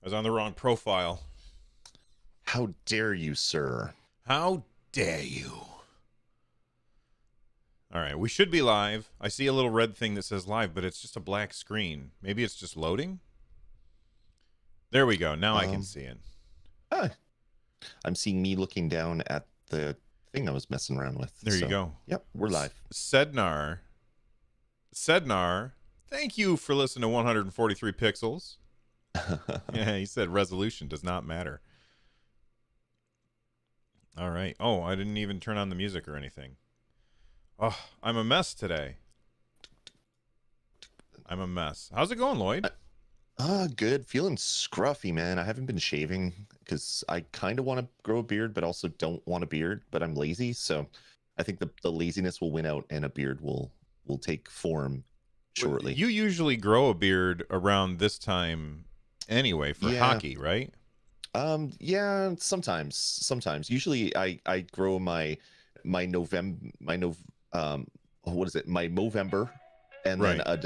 I was on the wrong profile. How dare you, sir? How dare you? All right, we should be live. I see a little red thing that says live, but it's just a black screen. Maybe it's just loading? There we go. Now I can see it. I'm seeing me looking down at the thing I was messing around with. There you go. Yep, we're live. Sednar, thank you for listening to 143 Pixels. Yeah, he said resolution does not matter. All right. Oh, I didn't even turn on the music or anything. Oh, I'm a mess today. I'm a mess. How's it going, Lloyd? Good. Feeling scruffy, man. I haven't been shaving because I kind of want to grow a beard, but also don't want a beard, but I'm lazy. So I think the laziness will win out and a beard will take form shortly. You usually grow a beard around this time anyway for hockey, right? Yeah, sometimes. Usually I grow my Movember, my Movember, and then a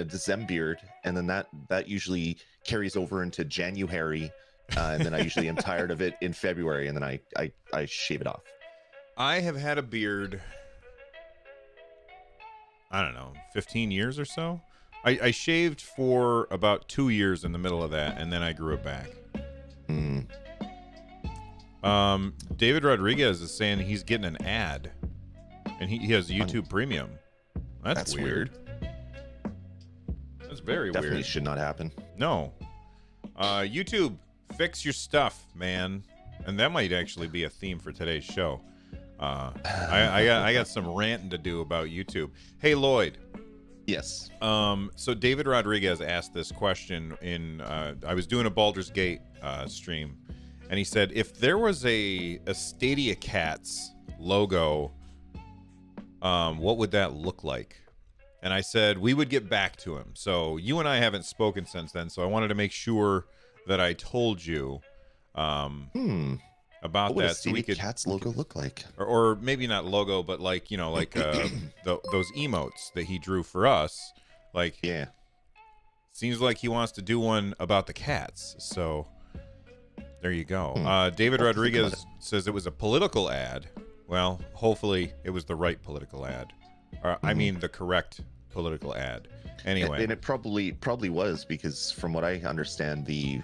December beard, and then that usually carries over into January, and then I usually am tired of it in February, and then I shave it off. I have had a beard, I don't know, 15 years or so. I shaved for about 2 years in the middle of that, and then I grew it back. David Rodriguez is saying he's getting an ad, and he has YouTube Premium. That's weird. That's very Definitely weird. should not happen. No. YouTube, fix your stuff, man. And that might actually be a theme for today's show. I got some ranting to do about YouTube. Hey, Lloyd. Yes. So David Rodriguez asked this question in I was doing a Baldur's Gate stream, and he said, if there was a Stadia Cats logo, what would that look like? And I said we would get back to him. So you and I haven't spoken since then, so I wanted to make sure that I told you about what would that. a Stadia Cats logo look like? Or maybe not logo, but like, those emotes that he drew for us. Like, yeah, seems like he wants to do one about the cats. So there you go. David Rodriguez says it was a political ad. Well, hopefully it was the right political ad. I mean, the correct political ad. Anyway, and it probably was, because from what I understand, the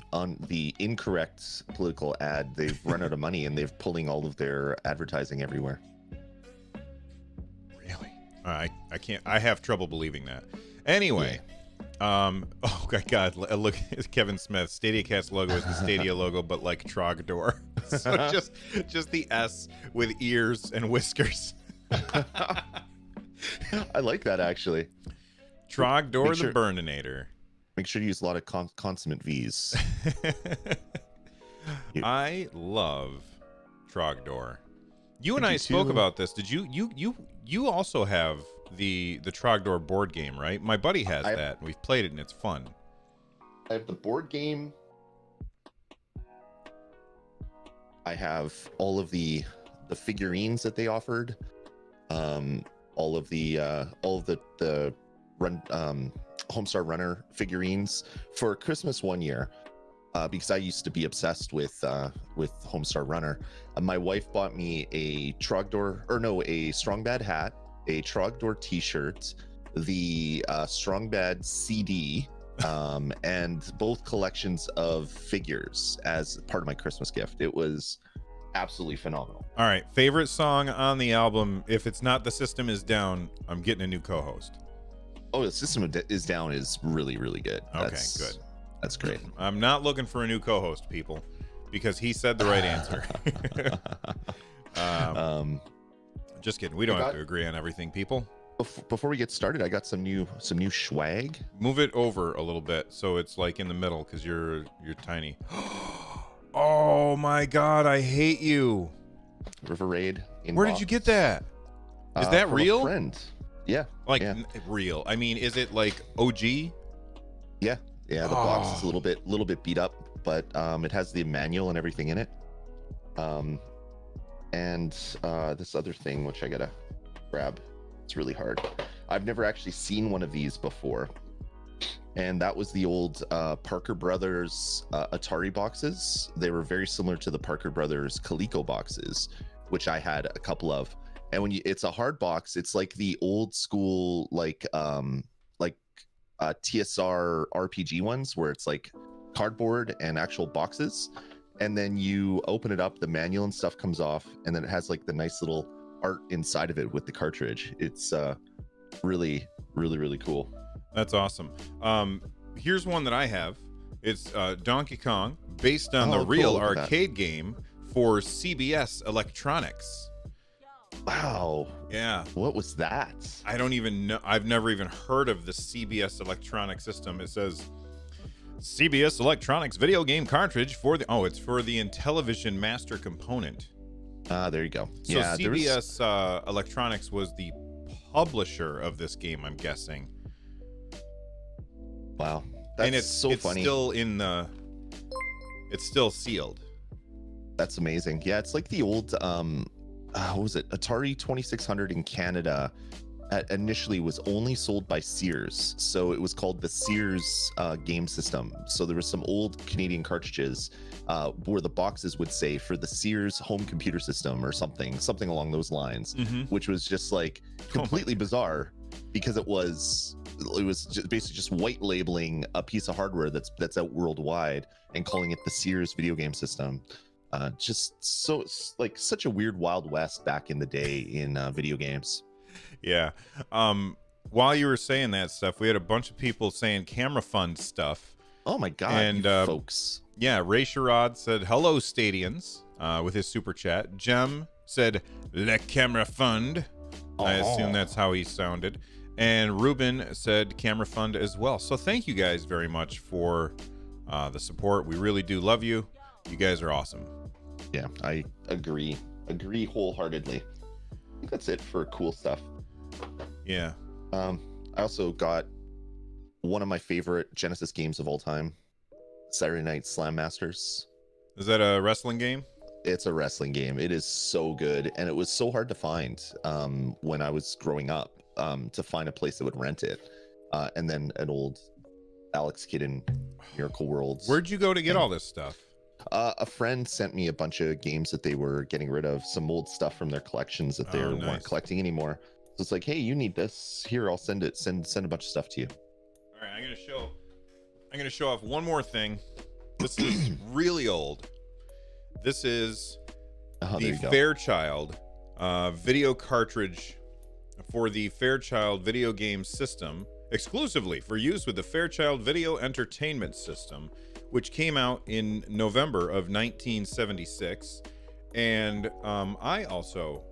incorrect political ad, they've run out of money and they're pulling all of their advertising everywhere. Really? I can't. I have trouble believing that. Anyway, oh my God! Look, Kevin Smith. Stadia Cats logo is the Stadia logo, but like Trogdor. So just the S with ears and whiskers. I like that, actually. Trogdor the Burninator. Make sure to use a lot of consummate V's. I love Trogdor. You and I spoke about this. Did you also have the Trogdor board game, right? My buddy has that. We've played it and it's fun. I have the board game. I have all of the figurines that they offered. All of the run Homestar Runner figurines for Christmas one year, because I used to be obsessed with Homestar Runner. My wife bought me a Strongbad hat, a Trogdor t-shirt, the Strongbad CD, and both collections of figures as part of my Christmas gift. It was absolutely phenomenal. All right, favorite song on the album. If it's not The System Is Down, I'm getting a new co-host. Oh, The System Is Down is really, really good. Okay, good. That's great. I'm not looking for a new co-host, people, because he said the right answer. Just kidding. We don't have to agree on everything, people. Before we get started, I got some new swag. Move it over a little bit so it's like in the middle, because you're tiny. Oh my God, I hate you. River Raid. Where did you get that? Is that real? A friend. Yeah. Like real. I mean, is it like OG? Yeah. The box is a little bit beat up, but it has the manual and everything in it. And this other thing, which I gotta grab. It's really hard. I've never actually seen one of these before. And that was the old Parker Brothers Atari boxes. They were very similar to the Parker Brothers Coleco boxes, which I had a couple of. And when it's a hard box, it's like the old school TSR RPG ones where it's like cardboard and actual boxes. And then you open it up, the manual and stuff comes off, and then it has like the nice little art inside of it with the cartridge. It's really, really, really cool. That's awesome. Here's one that I have. It's Donkey Kong, based on the real arcade game for CBS Electronics. Wow. Yeah. What was that? I don't even know. I've never even heard of the CBS Electronics system. It says CBS Electronics video game cartridge for the it's for the Intellivision Master Component. There you go. So yeah, CBS Electronics was the publisher of this game, I'm guessing. Wow. That's and it's so funny. It's still sealed. That's amazing. Yeah, it's like the old what was it? Atari 2600 in Canada initially was only sold by Sears. So it was called the Sears game system. So there was some old Canadian cartridges where the boxes would say for the Sears home computer system or something along those lines, which was just like completely bizarre because it was just basically just white labeling a piece of hardware that's out worldwide and calling it the Sears video game system. Just so like such a weird Wild West back in the day in video games. Yeah. While you were saying that stuff, we had a bunch of people saying camera fund stuff. Oh my god, and folks. Yeah, Ray Sherrod said hello Stadians with his super chat. Jem said le camera fund. I assume that's how he sounded. And Ruben said camera fund as well. So thank you guys very much for the support. We really do love you. You guys are awesome. Yeah, I agree wholeheartedly. I think that's it for cool stuff. Yeah. I also got one of my favorite Genesis games of all time, Saturday Night Slam Masters. Is that a wrestling game? It's a wrestling game. It is so good, and it was so hard to find when I was growing up, to find a place that would rent it. And then an old Alex Kidd in Miracle Worlds. Where'd you go to get all this stuff? A friend sent me a bunch of games that they were getting rid of, some old stuff from their collections that they weren't collecting anymore. So it's like, hey, you need this. Here, I'll send it. Send a bunch of stuff to you. All right, I'm gonna show off one more thing. This is really old. This is the Fairchild video cartridge for the Fairchild video game system, exclusively for use with the Fairchild Video Entertainment System, which came out in November of 1976. And I also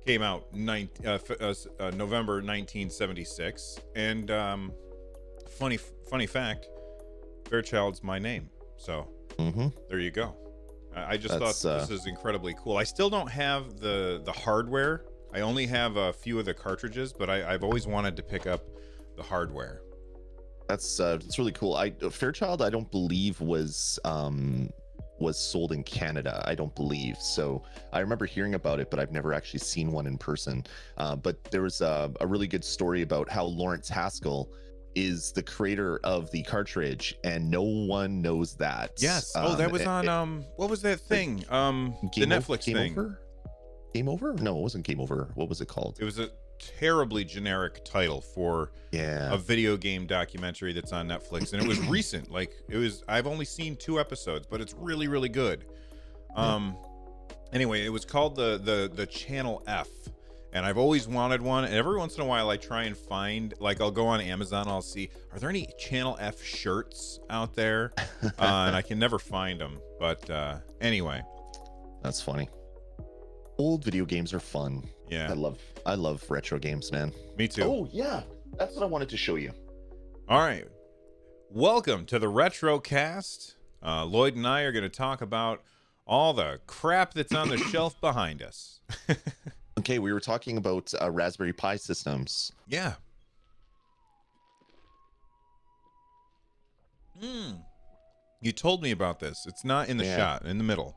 came out November 1976. And funny fact, Fairchild's my name. So there you go. I just thought this is incredibly cool. I still don't have the hardware. I only have a few of the cartridges, but I've always wanted to pick up the hardware. That's really cool. Fairchild, I don't believe was sold in Canada. I don't believe. So I remember hearing about it, but I've never actually seen one in person. But there was a really good story about how Lawrence Haskell is the creator of the cartridge, and no one knows that. Yes. That was on what was that thing? The Netflix thing. Game Over? No, it wasn't Game Over. What was it called? It was a terribly generic title for a video game documentary that's on Netflix, and it was recent. Like I've only seen 2 episodes, but it's really, really good. Anyway, it was called the Channel F, and I've always wanted one. And every once in a while, I try and find, like, I'll go on Amazon, I'll see, are there any Channel F shirts out there? And I can never find them. But anyway, that's funny. Old video games are fun. Yeah, I love retro games, man. Me too. Oh yeah, that's what I wanted to show you. All right, welcome to the Retro Cast. Lloyd and I are going to talk about all the crap that's on the shelf behind us. Okay, we were talking about Raspberry Pi systems. Yeah. You told me about this. It's not in the shot, in the middle.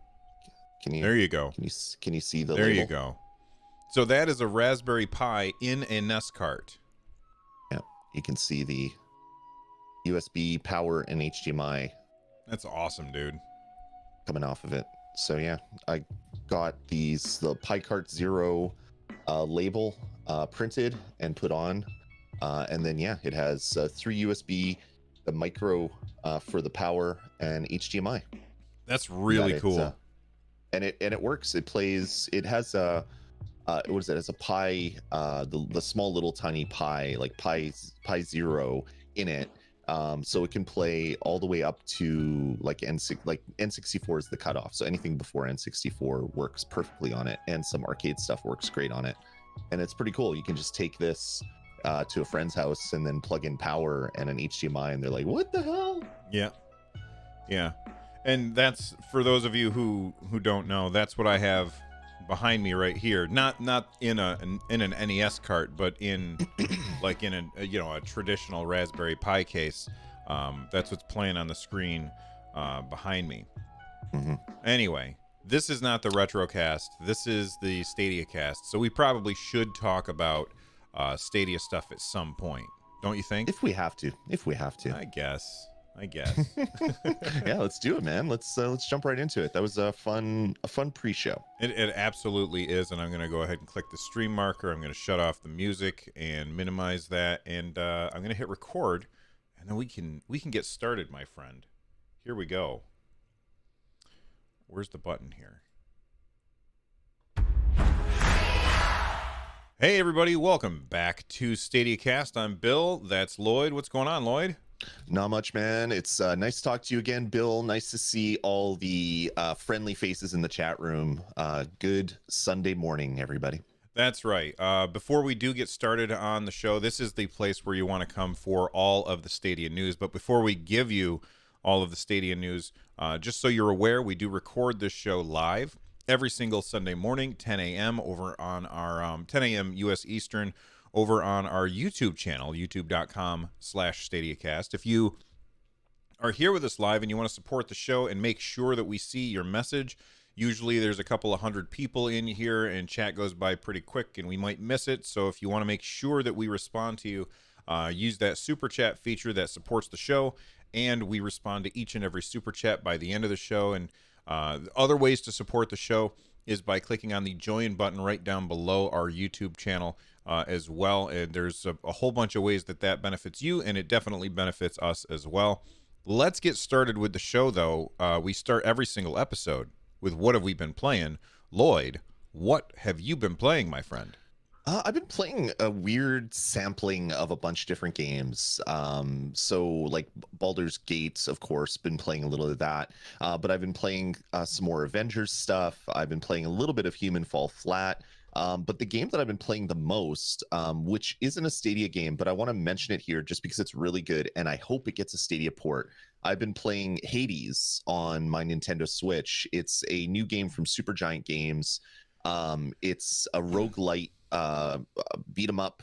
There you go. Can you see the There label? You go. So that is a Raspberry Pi in a NES cart. Yeah, you can see the USB power and HDMI That's awesome, dude. coming off of it. So yeah, I got the PiCart Zero label printed and put on, and then yeah, it has 3 USB, the micro for the power, and HDMI. That's really cool. And it works. It plays. It has a what is it? It's a Pi, the small little tiny Pi, like Pi Zero in it. So it can play all the way up to like N64 is the cutoff. So anything before N64 works perfectly on it, and some arcade stuff works great on it. And it's pretty cool. You can just take this to a friend's house and then plug in power and an HDMI, and they're like, "What the hell?" Yeah, yeah. And that's for those of you who don't know. That's what I have behind me right here. Not in an NES cart, but in like in a traditional Raspberry Pi case. That's what's playing on the screen behind me. Mm-hmm. Anyway, this is not the Retrocast. This is the Stadia Cast. So we probably should talk about Stadia stuff at some point, don't you think? If we have to. I guess. Yeah, let's do it, man. Let's jump right into it. That was a fun pre-show. It absolutely is, and I'm going to go ahead and click the stream marker. I'm going to shut off the music and minimize that, and I'm going to hit record, and then we can get started, my friend. Here we go. Where's the button here? Hey everybody, welcome back to Stadia Cast. I'm Bill. That's Lloyd. What's going on, Lloyd? Not much, man. It's nice to talk to you again, Bill. Nice to see all the friendly faces in the chat room. Good Sunday morning, everybody. That's right. Before we do get started on the show, this is the place where you want to come for all of the Stadia news. But before we give you all of the Stadia news, just so you're aware, we do record this show live every single Sunday morning, 10 a.m. over on our 10 a.m. U.S. Eastern, over on our YouTube channel, youtube.com/StadiaCast. If you are here with us live and you want to support the show and make sure that we see your message, usually there's a couple of hundred people in here and chat goes by pretty quick and we might miss it. So if you want to make sure that we respond to you, use that super chat feature that supports the show, and we respond to each and every super chat by the end of the show. And other ways to support the show is by clicking on the join button right down below our YouTube channel as well. And there's a whole bunch of ways that benefits you, and it definitely benefits us as well. Let's get started with the show, though. We start every single episode with what have we been playing. Lloyd, what have you been playing, my friend? I've been playing a weird sampling of a bunch of different games. So like Baldur's Gate, of course, been playing a little of that. But I've been playing some more Avengers stuff. I've been playing a little bit of Human Fall Flat. But the game that I've been playing the most, which isn't a Stadia game, but I want to mention it here just because it's really good, and I hope it gets a Stadia port. I've been playing Hades on my Nintendo Switch. It's a new game from Supergiant Games. It's a roguelite beat 'em up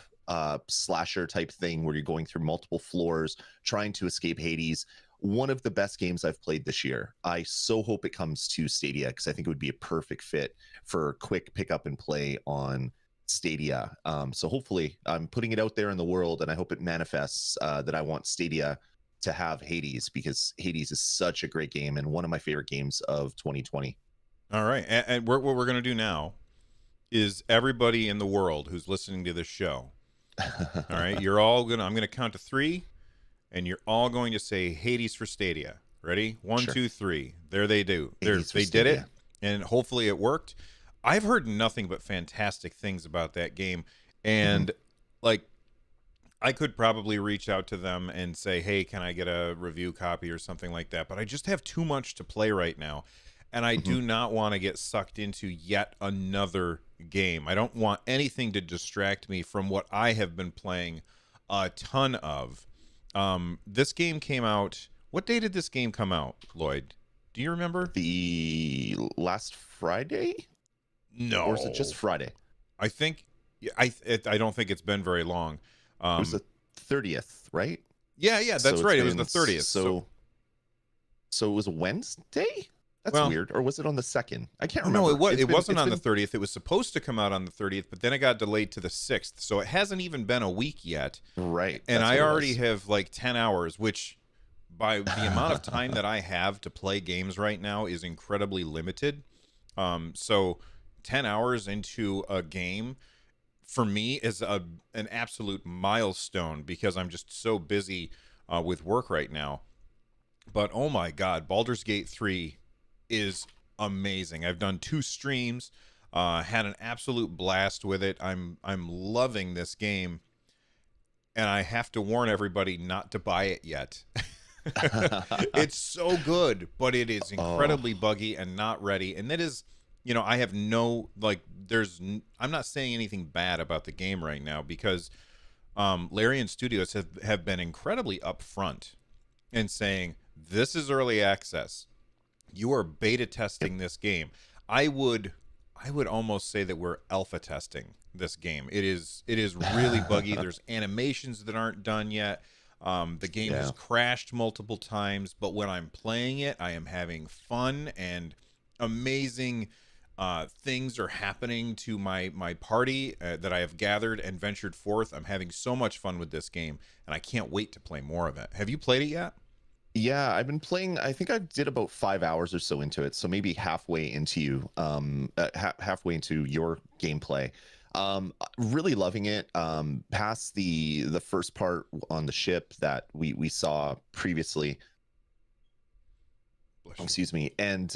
slasher type thing where you're going through multiple floors trying to escape Hades. One of the best games I've played this year. I so hope it comes to Stadia because I think it would be a perfect fit for quick pick up and play on Stadia. So hopefully I'm putting it out there in the world, and I hope it manifests that I want Stadia to have Hades, because Hades is such a great game and one of my favorite games of 2020. All right. And what we're going to do now is everybody in the world who's listening to this show, all right, I'm going to count to 3, and you're all going to say Hades for Stadia. Ready? 1, Sure. 2, 3. There they do. They did it, and hopefully it worked. I've heard nothing but fantastic things about that game, and like, I could probably reach out to them and say, hey, can I get a review copy or something like that? But I just have too much to play right now, and I do not want to get sucked into yet another game. I don't want anything to distract me from what I have been playing a ton of. This game came out. What day did this game come out, Lloyd? Do you remember? The last Friday? No. Or is it just Friday? I think I don't think it's been very long. It was the 30th, right? Yeah, that's right. It was the 30th. So it was Wednesday? That's Well, weird. Or was it on the second? I can't oh no, remember. it wasn't It's on the been 30th. It was supposed to come out on the 30th, but then it got delayed to the 6th. So it hasn't even been a week yet. right. And That's I what it already was. have like 10 hours, which by the amount of time that I have to play games right now is incredibly limited. So 10 hours into a game for me is an absolute milestone because I'm just so busy with work right now. But oh my God, Baldur's Gate 3 is amazing. I've done 2 streams, had an absolute blast with it. I'm loving this game, and I have to warn everybody not to buy it yet. It's so good, but it is Oh, incredibly buggy and not ready. And that is, you know, I have no like. I'm not saying anything bad about the game right now because Larian Studios have been incredibly upfront in saying this is early access. You are beta yep. testing this game. I would almost say that we're alpha testing this game. It is really buggy. There's animations that aren't done yet. The game has Yeah. crashed multiple times, but when I'm playing it, I am having fun and amazing things are happening to my party that I have gathered and ventured forth. I'm having so much fun with this game, and I can't wait to play more of it. Have you played it yet? Yeah, I've been playing. I think I did about 5 hours or so into it, so maybe halfway into halfway into your gameplay. Really loving it. Past the first part on the ship that we saw previously. Bless you. Excuse me. And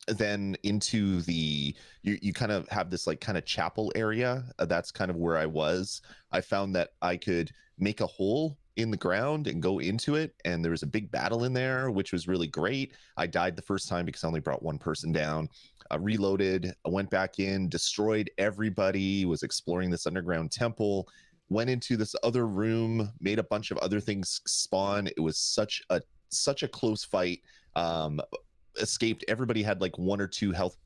then into you kind of have this like kind of chapel area. That's kind of where I was. I found that I could make a hole in the ground and go into it, and there was a big battle in there, which was really great. I died the first time because I only brought one person down. I reloaded, I went back in, destroyed everybody, was exploring this underground temple, went into this other room, made a bunch of other things spawn. It was such a close fight. um Escaped. Everybody had like one or two health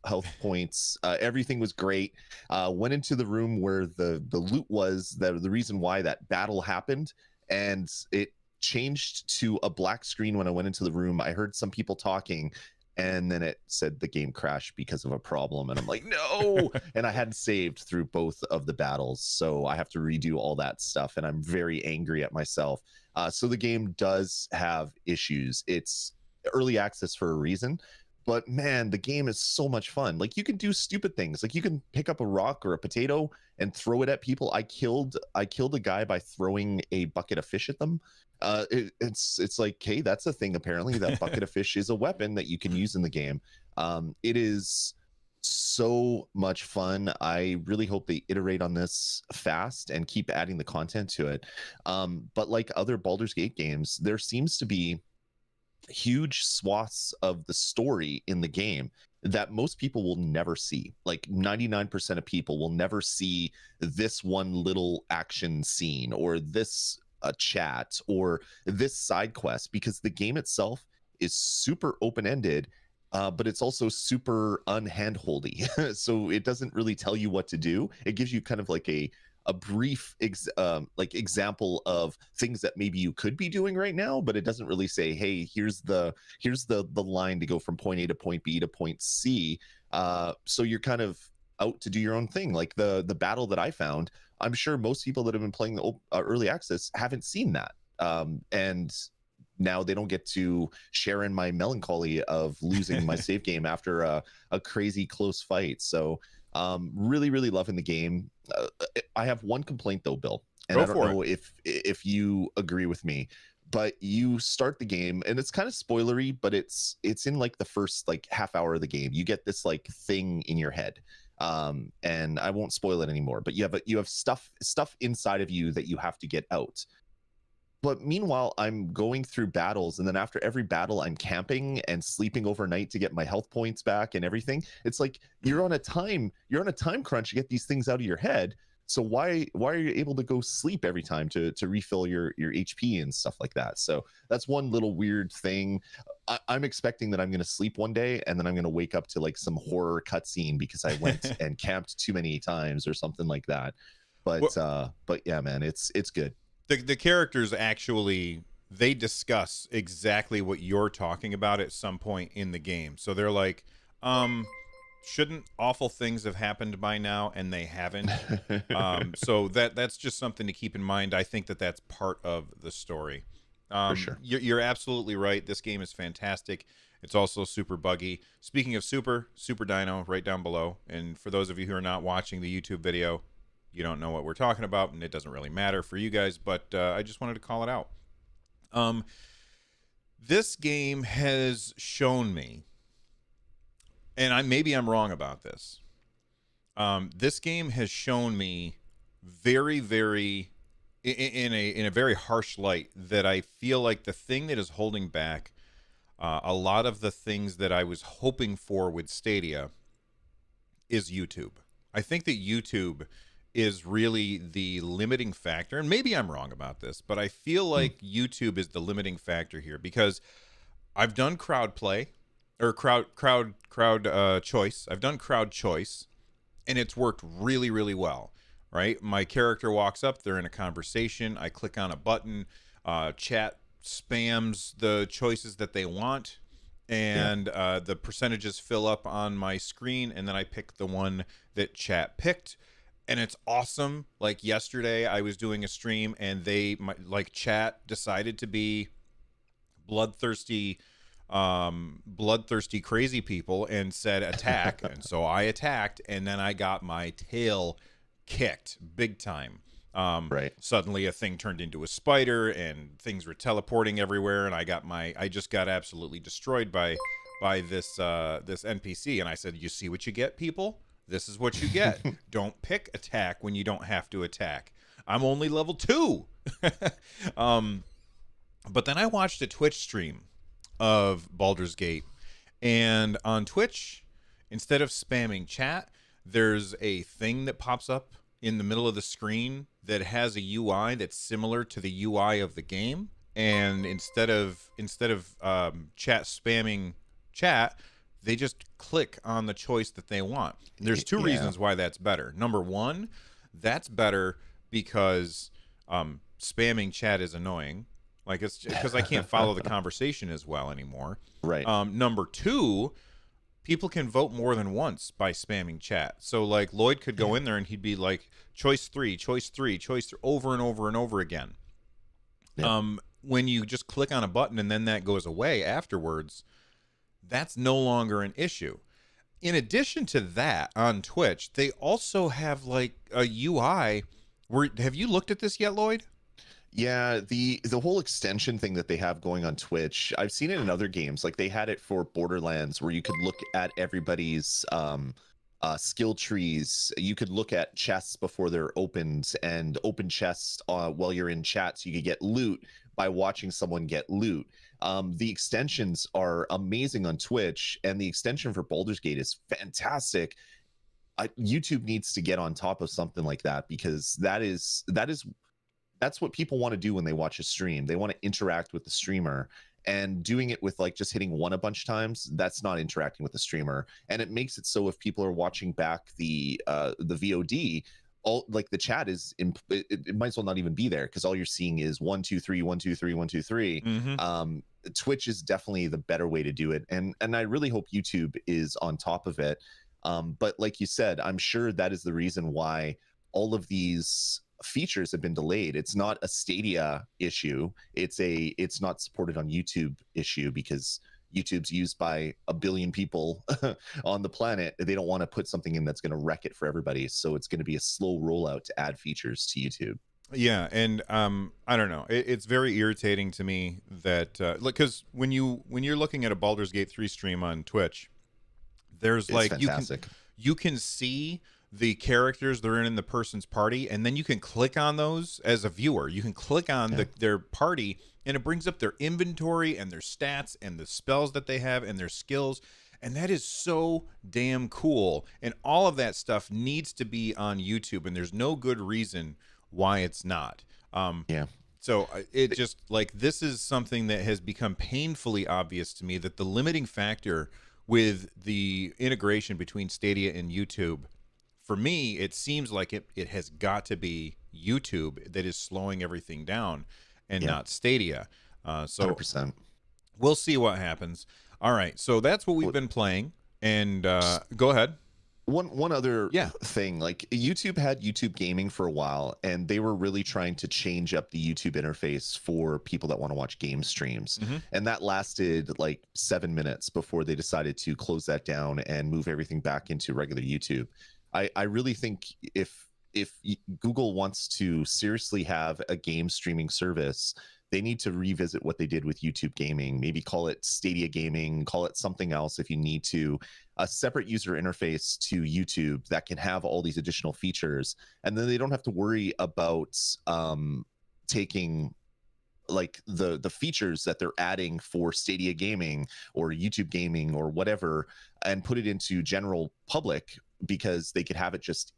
points. Everything was great. Went into the room where the loot was, the reason why that battle happened, and it changed to a black screen when I went into the room. I heard some people talking, and then it said the game crashed because of a problem, and I'm like, no. And I hadn't saved through both of the battles, so I have to redo all that stuff, and I'm very angry at myself. So the game does have issues. It's early access for a reason, but man, the game is so much fun. Like, you can do stupid things, like you can pick up a rock or a potato and throw it at people. I killed a guy by throwing a bucket of fish at them. It's like, hey, that's a thing. Apparently that bucket of fish is a weapon that you can use in the game. It is so much fun. I really hope they iterate on this fast and keep adding the content to it. But like other Baldur's Gate games, there seems to be huge swaths of the story in the game that most people will never see. Like 99% of people will never see this one little action scene or this chat or this side quest, because the game itself is super open-ended, but it's also super unhandholdy. So it doesn't really tell you what to do. It gives you kind of like a brief like example of things that maybe you could be doing right now, but it doesn't really say, hey, here's the line to go from point A to point B to point C. So you're kind of out to do your own thing. Like the battle that I found, I'm sure most people that have been playing the early access haven't seen that. And now they don't get to share in my melancholy of losing my save game after a crazy close fight. So really, really loving the game. I have one complaint though, Bill, and Go I don't for it. know if you agree with me, but you start the game and it's kind of spoilery, but it's in like the first like half hour of the game. You get this like thing in your head. And I won't spoil it anymore, but you have stuff inside of you that you have to get out. But meanwhile, I'm going through battles, and then after every battle, I'm camping and sleeping overnight to get my health points back and everything. It's like you're on a time crunch to get these things out of your head. So why are you able to go sleep every time to refill your HP and stuff like that? So that's one little weird thing. I'm expecting that I'm going to sleep one day and then I'm going to wake up to like some horror cutscene because I went and camped too many times or something like that. Well, But yeah, man, it's good. the characters actually they discuss exactly what you're talking about at some point in the game. So they're like, shouldn't awful things have happened by now? And they haven't. So that's just something to keep in mind. I think that that's part of the story. For sure. You're absolutely right. This game is fantastic. It's also super buggy. Speaking of Super Dino, right down below. And for those of you who are not watching the YouTube video, you don't know what we're talking about, and it doesn't really matter for you guys, but I just wanted to call it out. This game has shown me, and maybe I'm wrong about this. This game has shown me very, very in a very harsh light that I feel like the thing that is holding back a lot of the things that I was hoping for with Stadia is YouTube. I think that YouTube is really the limiting factor, and maybe I'm wrong about this, but I feel like YouTube is the limiting factor here because I've done crowd play or crowd choice. I've done crowd choice, and it's worked really, really well. Right, my character walks up, they're in a conversation. I click on a button, chat spams the choices that they want, and the percentages fill up on my screen, and then I pick the one that chat picked. And it's awesome. Like yesterday I was doing a stream and chat decided to be bloodthirsty crazy people and said attack. And so I attacked, and then I got my tail kicked big time. Right. Suddenly a thing turned into a spider and things were teleporting everywhere, and I just got absolutely destroyed by this NPC. And I said, you see what you get, people? This is what you get. Don't pick attack when you don't have to attack. I'm only level 2. But then I watched a Twitch stream of Baldur's Gate, and on Twitch, instead of spamming chat, there's a thing that pops up in the middle of the screen that has a UI that's similar to the UI of the game. And instead of chat spamming chat, they just click on the choice that they want. There's two reasons why that's better. Number one, that's better because spamming chat is annoying. Like, it's because I can't follow the conversation as well anymore. Right. Number two, people can vote more than once by spamming chat. So like Lloyd could go in there and he'd be like, choice 3, choice 3, choice 3, over and over and over again. Yeah. When you just click on a button and then that goes away afterwards, that's no longer an issue. In addition to that, on Twitch, they also have like a UI where, have you looked at this yet, Lloyd? Yeah, the whole extension thing that they have going on Twitch, I've seen it in other games. Like they had it for Borderlands, where you could look at everybody's skill trees. You could look at chests before they're opened, and open chests while you're in chat, so you could get loot by watching someone get loot. The extensions are amazing on Twitch, and the extension for Baldur's Gate is fantastic. YouTube needs to get on top of something like that, because that's what people want to do when they watch a stream. They want to interact with the streamer, and doing it with like just hitting one a bunch of times, that's not interacting with the streamer. And it makes it so if people are watching back the VOD, all like the chat is it might as well not even be there, because all you're seeing is 1 2 3 1 2 3 1 2 3. Mm-hmm. Twitch is definitely the better way to do it, and I really hope YouTube is on top of it. But like you said, I'm sure that is the reason why all of these features have been delayed. It's not a Stadia issue. It's not supported on YouTube issue, because YouTube's used by a billion people on the planet. They don't want to put something in that's going to wreck it for everybody. So it's going to be a slow rollout to add features to YouTube. Yeah, and I don't know. It's very irritating to me that because when you're looking at a Baldur's Gate 3 stream on Twitch, there's like fantastic. you can see the characters that are in the person's party, and then you can click on those as a viewer. You can click on their party, and it brings up their inventory and their stats and the spells that they have and their skills, and that is so damn cool. And all of that stuff needs to be on YouTube, and there's no good reason why it's not. So it just, like, this is something that has become painfully obvious to me, that the limiting factor with the integration between Stadia and YouTube, for me, it seems like it has got to be YouTube that is slowing everything down, and not Stadia. So 100%. we'll see what happens. All right, so that's what we've been playing. And go ahead. One other Yeah. thing, like YouTube had YouTube gaming for a while, and they were really trying to change up the YouTube interface for people that want to watch game streams. Mm-hmm. And that lasted like 7 minutes before they decided to close that down and move everything back into regular YouTube. I really think if Google wants to seriously have a game streaming service, they need to revisit what they did with YouTube gaming. Maybe call it Stadia gaming, call it something else if you need to. A separate user interface to YouTube that can have all these additional features, and then they don't have to worry about taking like the features that they're adding for Stadia gaming or YouTube gaming or whatever and put it into general public, because they could have it just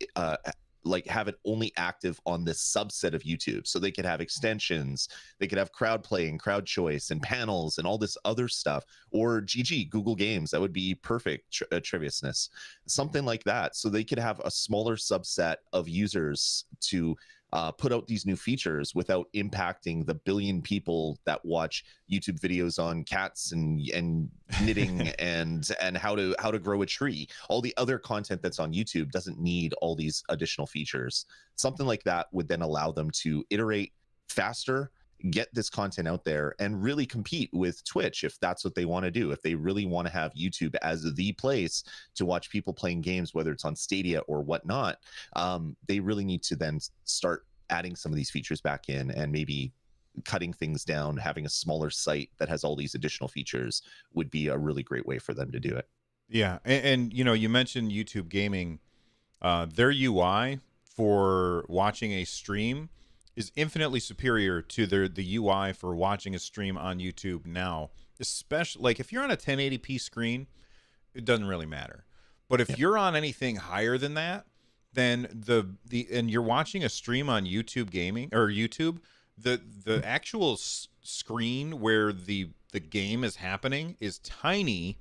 like have it only active on this subset of YouTube. So they could have extensions, they could have crowd play and crowd choice and panels and all this other stuff, or GG Google Games. That would be perfect. Triviousness, something like that. So they could have a smaller subset of users to put out these new features without impacting the billion people that watch YouTube videos on cats and knitting and how to grow a tree. All the other content that's on YouTube doesn't need all these additional features. Something like that would then allow them to iterate faster, get this content out there, and really compete with Twitch if that's what they want to do. If they really want to have YouTube as the place to watch people playing games, whether it's on Stadia or whatnot, they really need to then start adding some of these features back in, and maybe cutting things down. Having a smaller site that has all these additional features would be a really great way for them to do it. Yeah, and you know, you mentioned YouTube gaming. Their UI for watching a stream is infinitely superior to the UI for watching a stream on YouTube now. Especially like if you're on a 1080p screen, it doesn't really matter. But if you're on anything higher than that, then and you're watching a stream on YouTube gaming or YouTube, the actual screen where the game is happening is tiny,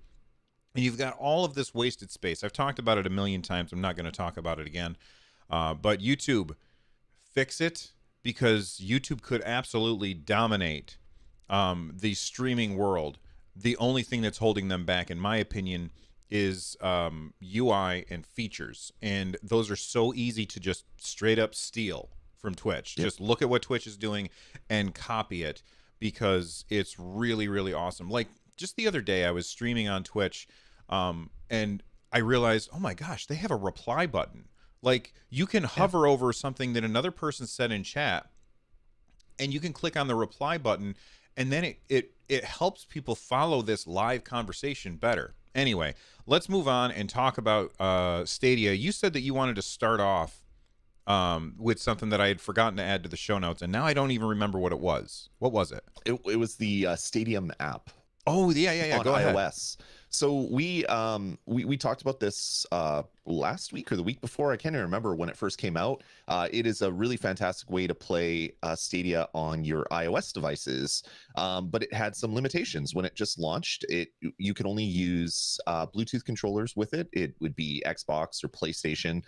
and you've got all of this wasted space. I've talked about it a million times. I'm not going to talk about it again. But YouTube, fix it, because YouTube could absolutely dominate the streaming world. The only thing that's holding them back, in my opinion, is UI and features. And those are so easy to just straight up steal from Twitch. Yep. Just look at what Twitch is doing and copy it, because it's really, really awesome. Like just the other day, I was streaming on Twitch, and I realized, oh my gosh, they have a reply button. Like you can hover over something that another person said in chat, and you can click on the reply button, and then it helps people follow this live conversation better. Anyway, let's move on and talk about Stadia. You said that you wanted to start off with something that I had forgotten to add to the show notes, and now I don't even remember what it was. What was it? It was the Stadium app. Oh, yeah. On Go ahead. iOS. So we talked about this last week or the week before. I can't even remember when it first came out. It is a really fantastic way to play Stadia on your iOS devices, but it had some limitations when it just launched. You could only use Bluetooth controllers with it. It would be Xbox or PlayStation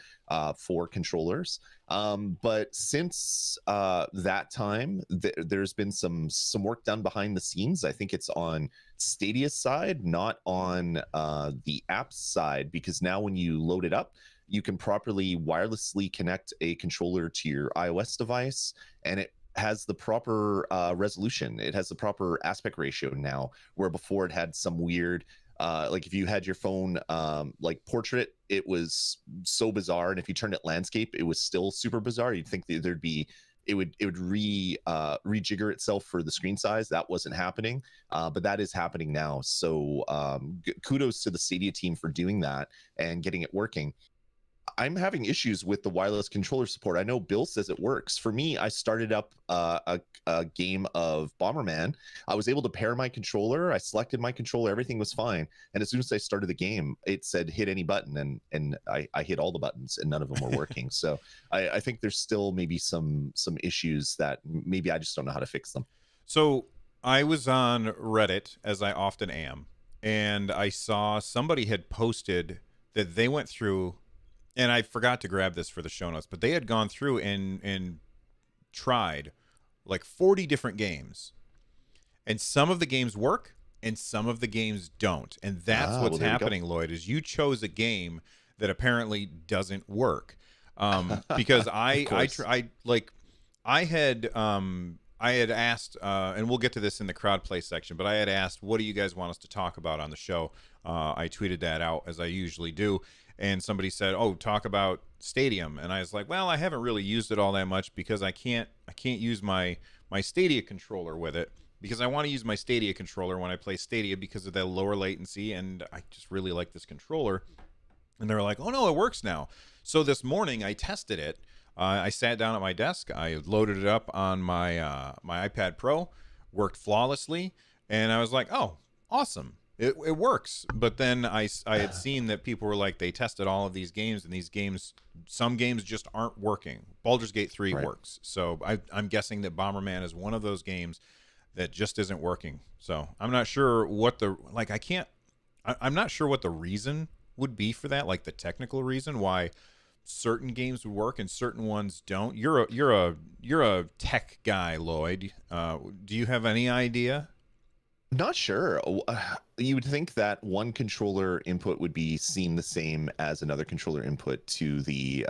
4 controllers. But since that time, there's been some work done behind the scenes. I think it's on Stadia's side, not on the app's side, because now when you load it up, you can properly wirelessly connect a controller to your iOS device, and it has the proper resolution. It has the proper aspect ratio now, where before it had some weird like if you had your phone like portrait, it was so bizarre, and if you turned it landscape, it was still super bizarre. You'd think that it would rejigger itself for the screen size. That wasn't happening, but that is happening now. So kudos to the Stadia team for doing that and getting it working. I'm having issues with the wireless controller support. I know Bill says it works. For me, I started up a game of Bomberman. I was able to pair my controller. I selected my controller. Everything was fine. And as soon as I started the game, it said hit any button. And I hit all the buttons and none of them were working. So I think there's still maybe some issues that maybe I just don't know how to fix them. So I was on Reddit, as I often am, and I saw somebody had posted that they went through, and I forgot to grab this for the show notes, but they had gone through and tried like 40 different games, And some of the games work and some of the games don't. And that's Ah, what's well, there you go. happening, Lloyd, is you chose a game that apparently doesn't work. Because Of course. I had asked, and we'll get to this in the crowd play section, but I had asked, what do you guys want us to talk about on the show? I tweeted that out as I usually do, and somebody said, "Oh, talk about Stadium," and I was like, "Well, I haven't really used it all that much because I can't use my Stadia controller with it because I want to use my Stadia controller when I play Stadia because of that lower latency, and I just really like this controller." And they were like, "Oh no, it works now." So this morning I tested it. I sat down at my desk. I loaded it up on my iPad Pro, worked flawlessly, and I was like, "Oh, awesome! It works." But then I had seen that people were like, they tested all of these games, and these games, some games just aren't working. Baldur's Gate 3 Right. works, so I'm guessing that Bomberman is one of those games that just isn't working. So I'm not sure what the like. I'm not sure what the reason would be for that, like the technical reason why certain games would work and certain ones don't. You're a tech guy, Lloyd. Do you have any idea? Not sure. You would think that one controller input would be seen the same as another controller input to the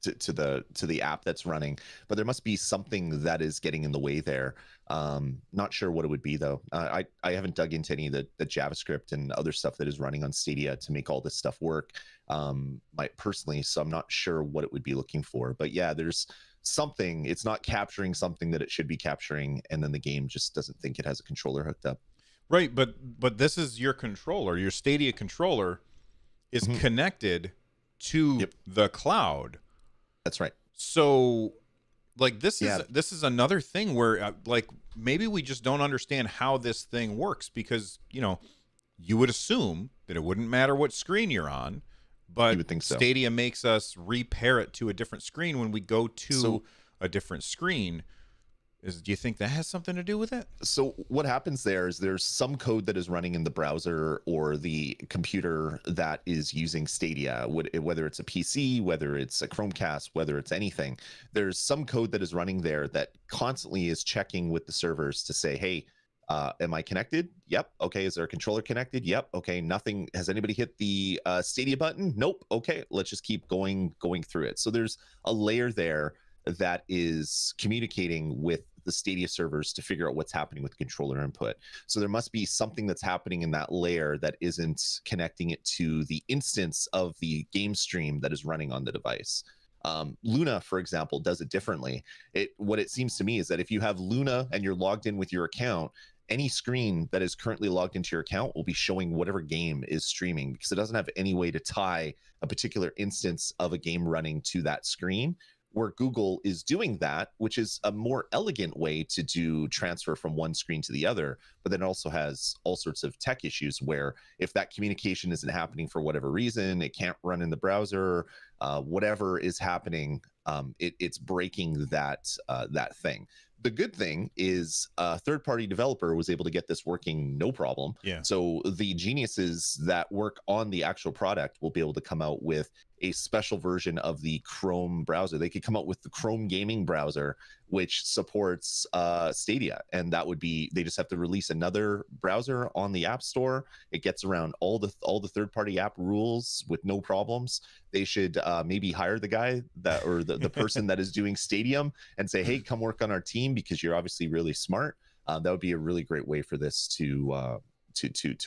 to the app that's running, but there must be something that is getting in the way there. Not sure what it would be though. I haven't dug into any of the JavaScript and other stuff that is running on Stadia to make all this stuff work. Personally, so I'm not sure what it would be looking for. But yeah, there's something. It's not capturing something that it should be capturing, and then the game just doesn't think it has a controller hooked up. Right, but this is your controller. Your Stadia controller is Mhm. connected to Yep, the cloud. that's right. So like Yeah, this is another thing where like maybe we just don't understand how this thing works because, you would assume that it wouldn't matter what screen you're on, you but would think so. Stadia makes us repair it to a different screen when we go to So a different screen. Do you think that has something to do with it? so what happens there is there's some code that is running in the browser or the computer that is using Stadia, whether it's a PC, whether it's a Chromecast, whether it's anything. There's some code that is running there that constantly is checking with the servers to say, hey, am I connected? Yep. Okay. Is there a controller connected? Yep. Okay. Nothing. Has anybody hit the Stadia button? Nope. Okay. Let's just keep going through it. So there's a layer there that is communicating with the Stadia servers to figure out what's happening with controller input. So there must be something that's happening in that layer that isn't connecting it to the instance of the game stream that is running on the device. Luna, for example, does it differently. What it seems to me is that if you have Luna and you're logged in with your account, any screen that is currently logged into your account will be showing whatever game is streaming because it doesn't have any way to tie a particular instance of a game running to that screen, where Google is doing that, which is a more elegant way to do transfer from one screen to the other. But then it also has all sorts of tech issues where if that communication isn't happening for whatever reason, it can't run in the browser, whatever is happening, it's breaking that thing. The good thing is a third-party developer was able to get this working no problem. Yeah. So the geniuses that work on the actual product will be able to come out with a special version of the Chrome browser. They could come out with the Chrome gaming browser, which supports Stadia, and that would be they just have to release another browser on the App Store. It gets around all the third-party app rules with no problems. They should maybe hire the guy that or the person that is doing Stadium and say, hey, come work on our team because you're obviously really smart. That would be a really great way for this to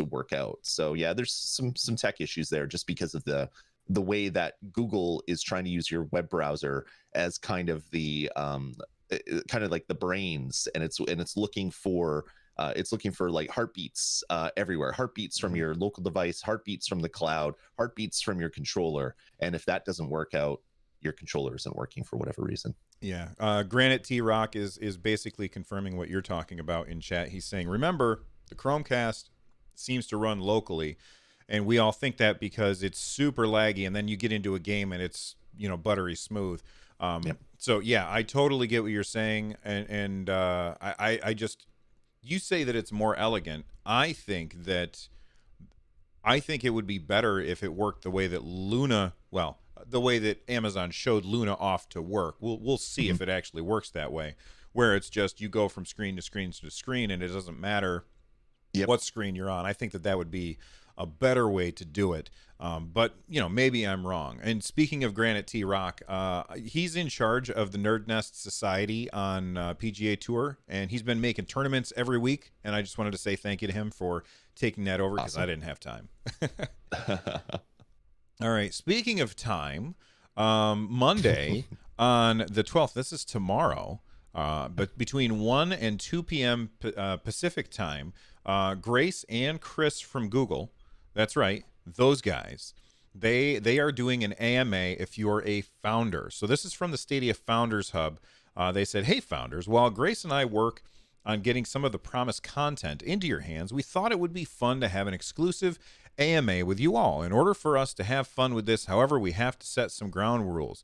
work out. So yeah, there's some tech issues there just because of the way that Google is trying to use your web browser as kind of the kind of like the brains, and it's looking for like heartbeats everywhere, heartbeats from your local device, heartbeats from the cloud, heartbeats from your controller, and if that doesn't work out, your controller isn't working for whatever reason. Yeah. Granite T Rock is basically confirming what you're talking about in chat. He's saying, remember, the Chromecast seems to run locally. And we all think that because it's super laggy, and then you get into a game and it's buttery smooth. Yep. So yeah, I totally get what you're saying, and I just you say that it's more elegant. I think it would be better if it worked the way that the way that Amazon showed Luna off to work. We'll see if it actually works that way. where it's just you go from screen to screen to screen, and it doesn't matter what screen you're on. I think that would be a better way to do it. But, maybe I'm wrong. And speaking of Granite T. Rock, he's in charge of the Nerd Nest Society on PGA Tour, and he's been making tournaments every week. And I just wanted to say thank you to him for taking that over, because I didn't have time. All right. Speaking of time, Monday on the 12th, this is tomorrow, but between 1 and 2 p.m. Pacific time, Grace and Chris from Google, that's right, those guys, they are doing an AMA if you're a founder. So this is from the Stadia Founders Hub. They said, hey, founders, while Grace and I work on getting some of the promised content into your hands, we thought it would be fun to have an exclusive AMA with you all. In order for us to have fun with this, however, we have to set some ground rules.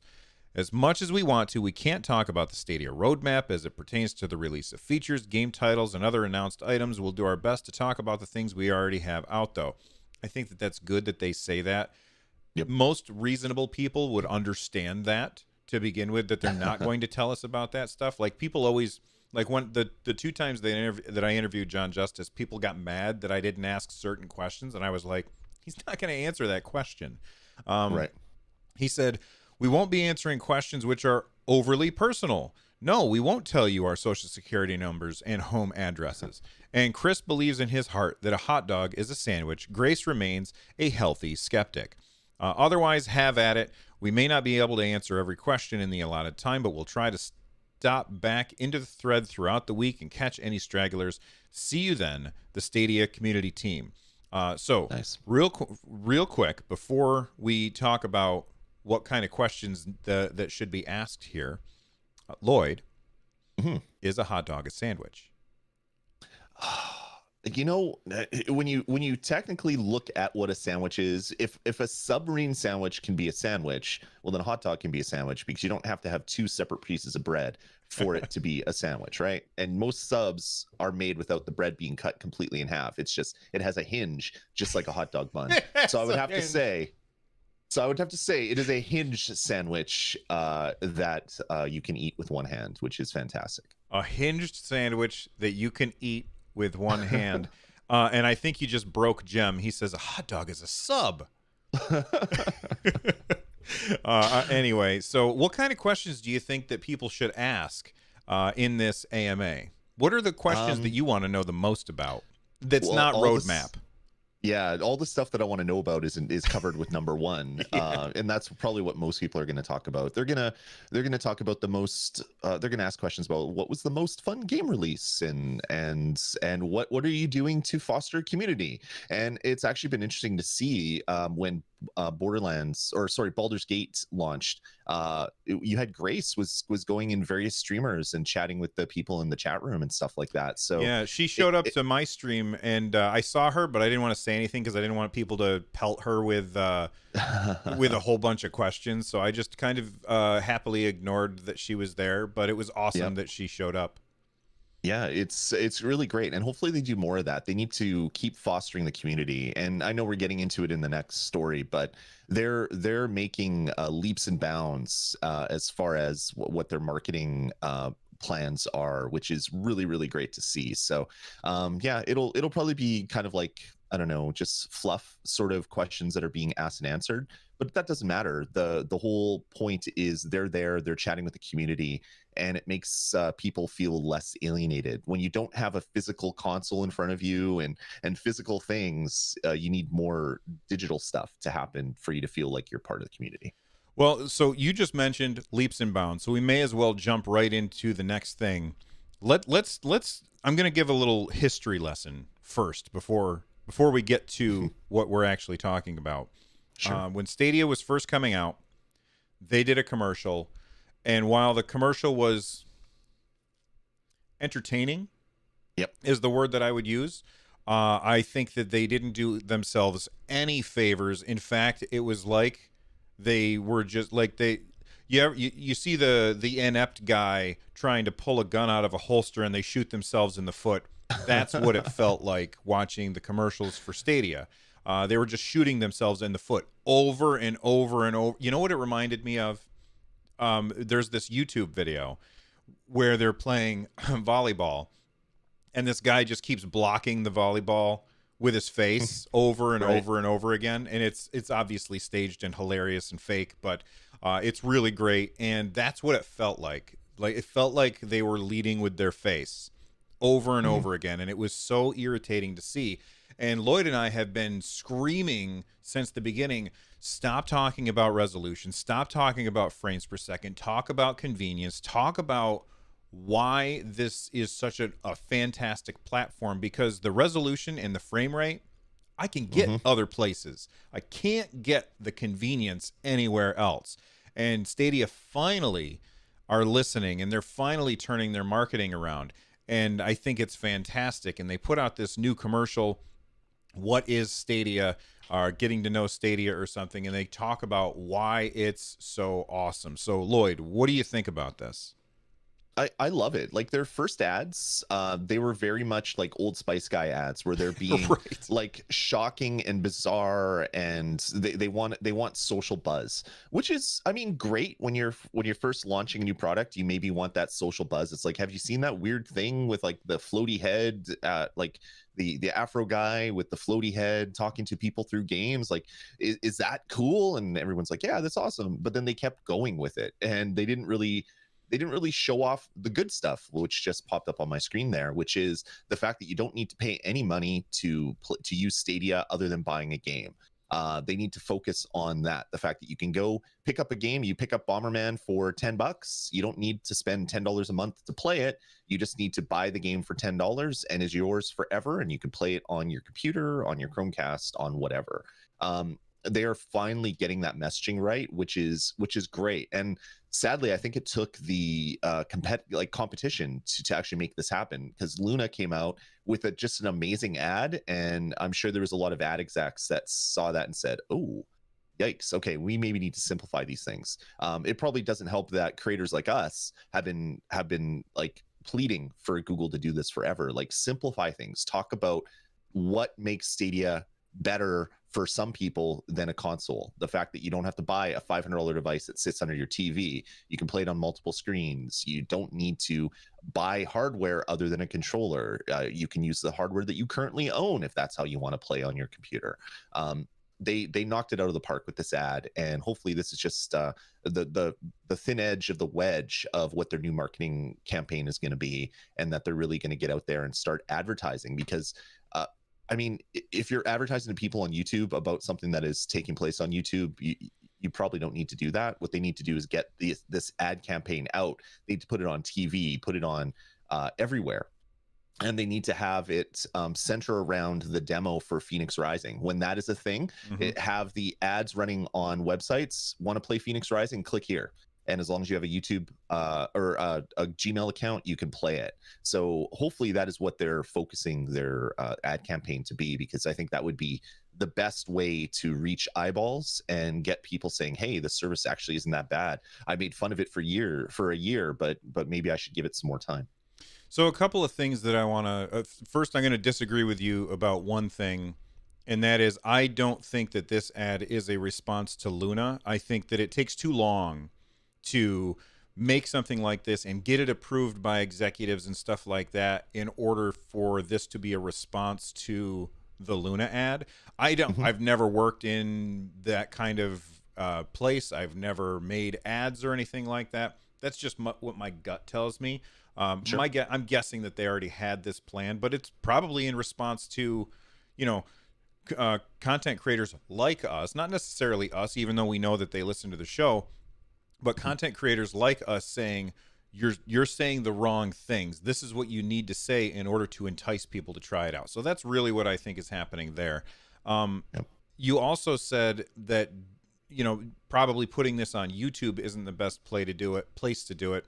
As much as we want to, we can't talk about the Stadia roadmap as it pertains to the release of features, game titles, and other announced items. We'll do our best to talk about the things we already have out, though. I think that that's good that they say that. Yep. Most reasonable people would understand that to begin with, that they're not going to tell us about that stuff. Like, people always, like, when the 2 times that I interviewed John Justice, people got mad that I didn't ask certain questions, and I was like, he's not going to answer that question. Right. He said, we won't be answering questions which are overly personal. No, we won't tell you our social security numbers and home addresses. And Chris believes in his heart that a hot dog is a sandwich. Grace remains a healthy skeptic. Otherwise, have at it. We may not be able to answer every question in the allotted time, but we'll try to stop back into the thread throughout the week and catch any stragglers. See you then, the Stadia community team. So, nice. Real quick, before we talk about what kind of questions that should be asked here, Lloyd, is a hot dog a sandwich? When you technically look at what a sandwich is, if a submarine sandwich can be a sandwich, well, then a hot dog can be a sandwich, because you don't have to have 2 separate pieces of bread for it to be a sandwich, right? And most subs are made without the bread being cut completely in half. It's just, it has a hinge, just like a hot dog bun. So I would have to say it is a hinged sandwich that you can eat with one hand, which is fantastic. A hinged sandwich that you can eat with one hand. And I think you just broke Jem. He says a hot dog is a sub. Anyway, so what kind of questions do you think that people should ask in this AMA? What are the questions that you want to know the most about that's not roadmap? Yeah, all the stuff that I want to know about is covered with number 1, and that's probably what most people are going to talk about. They're gonna talk about the most. They're gonna ask questions about what was the most fun game release, and what are you doing to foster community. And it's actually been interesting to see when Baldur's Gate launched. You had Grace was going in various streamers and chatting with the people in the chat room and stuff like that. So yeah, she showed up to my stream, and I saw her, but I didn't want to say anything because I didn't want people to pelt her with a whole bunch of questions. So I just kind of happily ignored that she was there. But it was awesome that she showed up. Yeah, it's really great, and hopefully they do more of that. They need to keep fostering the community, and I know we're getting into it in the next story, but they're making leaps and bounds as far as what their marketing plans are, which is really, really great to see. So yeah, it'll probably be kind of like, I don't know, just fluff sort of questions that are being asked and answered, but that doesn't matter. The whole point is they're chatting with the community, and it makes people feel less alienated. When you don't have a physical console in front of you and physical things, you need more digital stuff to happen for you to feel like you're part of the community. Well, so you just mentioned leaps and bounds, so we may as well jump right into the next thing. Let's I'm going to give a little history lesson first before we get to what we're actually talking about. Sure. When Stadia was first coming out, they did a commercial, and while the commercial was entertaining, is the word that I would use, I think that they didn't do themselves any favors. In fact, it was like they were just like you see the inept guy trying to pull a gun out of a holster and they shoot themselves in the foot. That's what it felt like watching the commercials for Stadia. They were just shooting themselves in the foot over and over and over. You know what it reminded me of? There's this YouTube video where they're playing volleyball, and this guy just keeps blocking the volleyball with his face over and Right. over and over again, and it's obviously staged and hilarious and fake, but it's really great, and that's what it felt like. Like it felt like they were leading with their face over and Mhm. over again, and it was so irritating to see. And Lloyd and I have been screaming since the beginning, stop talking about resolution, stop talking about frames per second, talk about convenience, talk about why this is such a fantastic platform, because the resolution and the frame rate I can get Mhm. other places. I can't get the convenience anywhere else. And Stadia finally are listening, and they're finally turning their marketing around. And I think it's fantastic. And they put out this new commercial, what is Stadia, or getting to know Stadia or something, and they talk about why it's so awesome. So Lloyd, what do you think about this? I love it. Like their first ads, they were very much like Old Spice Guy ads, where they're being Right. like shocking and bizarre, and they want social buzz, which is, I mean, great when you're first launching a new product. You maybe want that social buzz. It's like, have you seen that weird thing with like the floaty head, like the Afro guy with the floaty head talking to people through games? Like, is that cool? And everyone's like, yeah, that's awesome. But then they kept going with it, and they didn't really show off the good stuff, which just popped up on my screen there, which is the fact that you don't need to pay any money to use Stadia other than buying a game. They need to focus on that. The fact that you can go pick up a game, you pick up Bomberman for $10. You don't need to spend $10 a month to play it. You just need to buy the game for $10 and is yours forever. And you can play it on your computer, on your Chromecast, on whatever. They are finally getting that messaging right, which is great. And sadly, I think it took the competition to actually make this happen, because Luna came out with just an amazing ad, and I'm sure there was a lot of ad execs that saw that and said, "Oh, yikes! Okay, we maybe need to simplify these things." It probably doesn't help that creators like us have been like pleading for Google to do this forever. Like, simplify things. Talk about what makes Stadia better for some people than a console. The fact that you don't have to buy a $500 device that sits under your TV. You can play it on multiple screens. You don't need to buy hardware other than a controller. You can use the hardware that you currently own if that's how you want to play on your computer. They knocked it out of the park with this ad, and hopefully this is just the thin edge of the wedge of what their new marketing campaign is going to be, and that they're really going to get out there and start advertising. Because I mean, if you're advertising to people on YouTube about something that is taking place on YouTube, you probably don't need to do that. What they need to do is get this ad campaign out. They need to put it on TV, put it on everywhere. And they need to have it center around the demo for Phoenix Rising. When that is a thing, Mm-hmm. have the ads running on websites. Want to play Phoenix Rising? Click here. And as long as you have a YouTube or a Gmail account, you can play it. So hopefully that is what they're focusing their ad campaign to be, because I think that would be the best way to reach eyeballs and get people saying, "Hey, the service actually isn't that bad. I made fun of it for a year, but maybe I should give it some more time." So a couple of things that I want to first, I'm going to disagree with you about one thing, and that is I don't think that this ad is a response to Luna. I think that it takes too long to make something like this and get it approved by executives and stuff like that in order for this to be a response to the Luna ad. Mhm. I've never worked in that kind of place. I've never made ads or anything like that. That's just what my gut tells me. Sure. I'm guessing that they already had this plan, but it's probably in response to, you know, content creators like us, not necessarily us, even though we know that they listen to the show, but Mhm. content creators like us saying, you're saying the wrong things. This is what you need to say in order to entice people to try it out. So that's really what I think is happening there. Um, Yep. you also said that, probably putting this on YouTube isn't the best place to do it.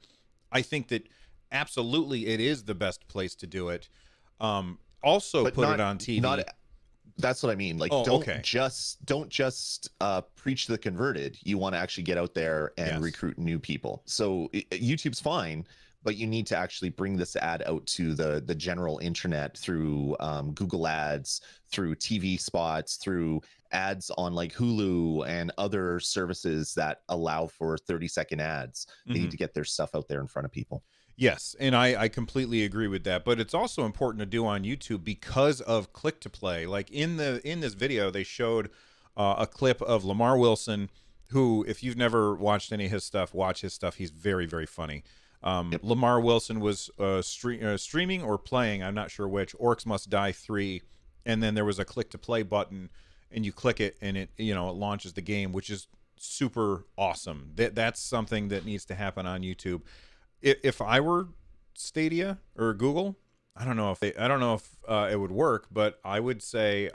I think that absolutely it is the best place to do it. Also But put it not on not TV. that's what I mean. Like, Oh, don't okay. just preach to the converted. You want to actually get out there and Yes. recruit new people. So YouTube's fine, but you need to actually bring this ad out to the general internet through Google Ads, through TV spots, through ads on like Hulu and other services that allow for 30-second ads. They need Hmm. to get their stuff out there in front of people. Yes, and I completely agree with that. But it's also important to do on YouTube because of click to play. Like in this video, they showed a clip of Lamar Wilson, who, if you've never watched any of his stuff, watch his stuff. He's very, very funny. Yep. Lamar Wilson was streaming or playing, I'm not sure which, Orcs Must Die 3, and then there was a click to play button, and you click it, and it it launches the game, which is super awesome. That's something that needs to happen on YouTube. If I were Stadia or Google, I don't know if it would work, but I would say,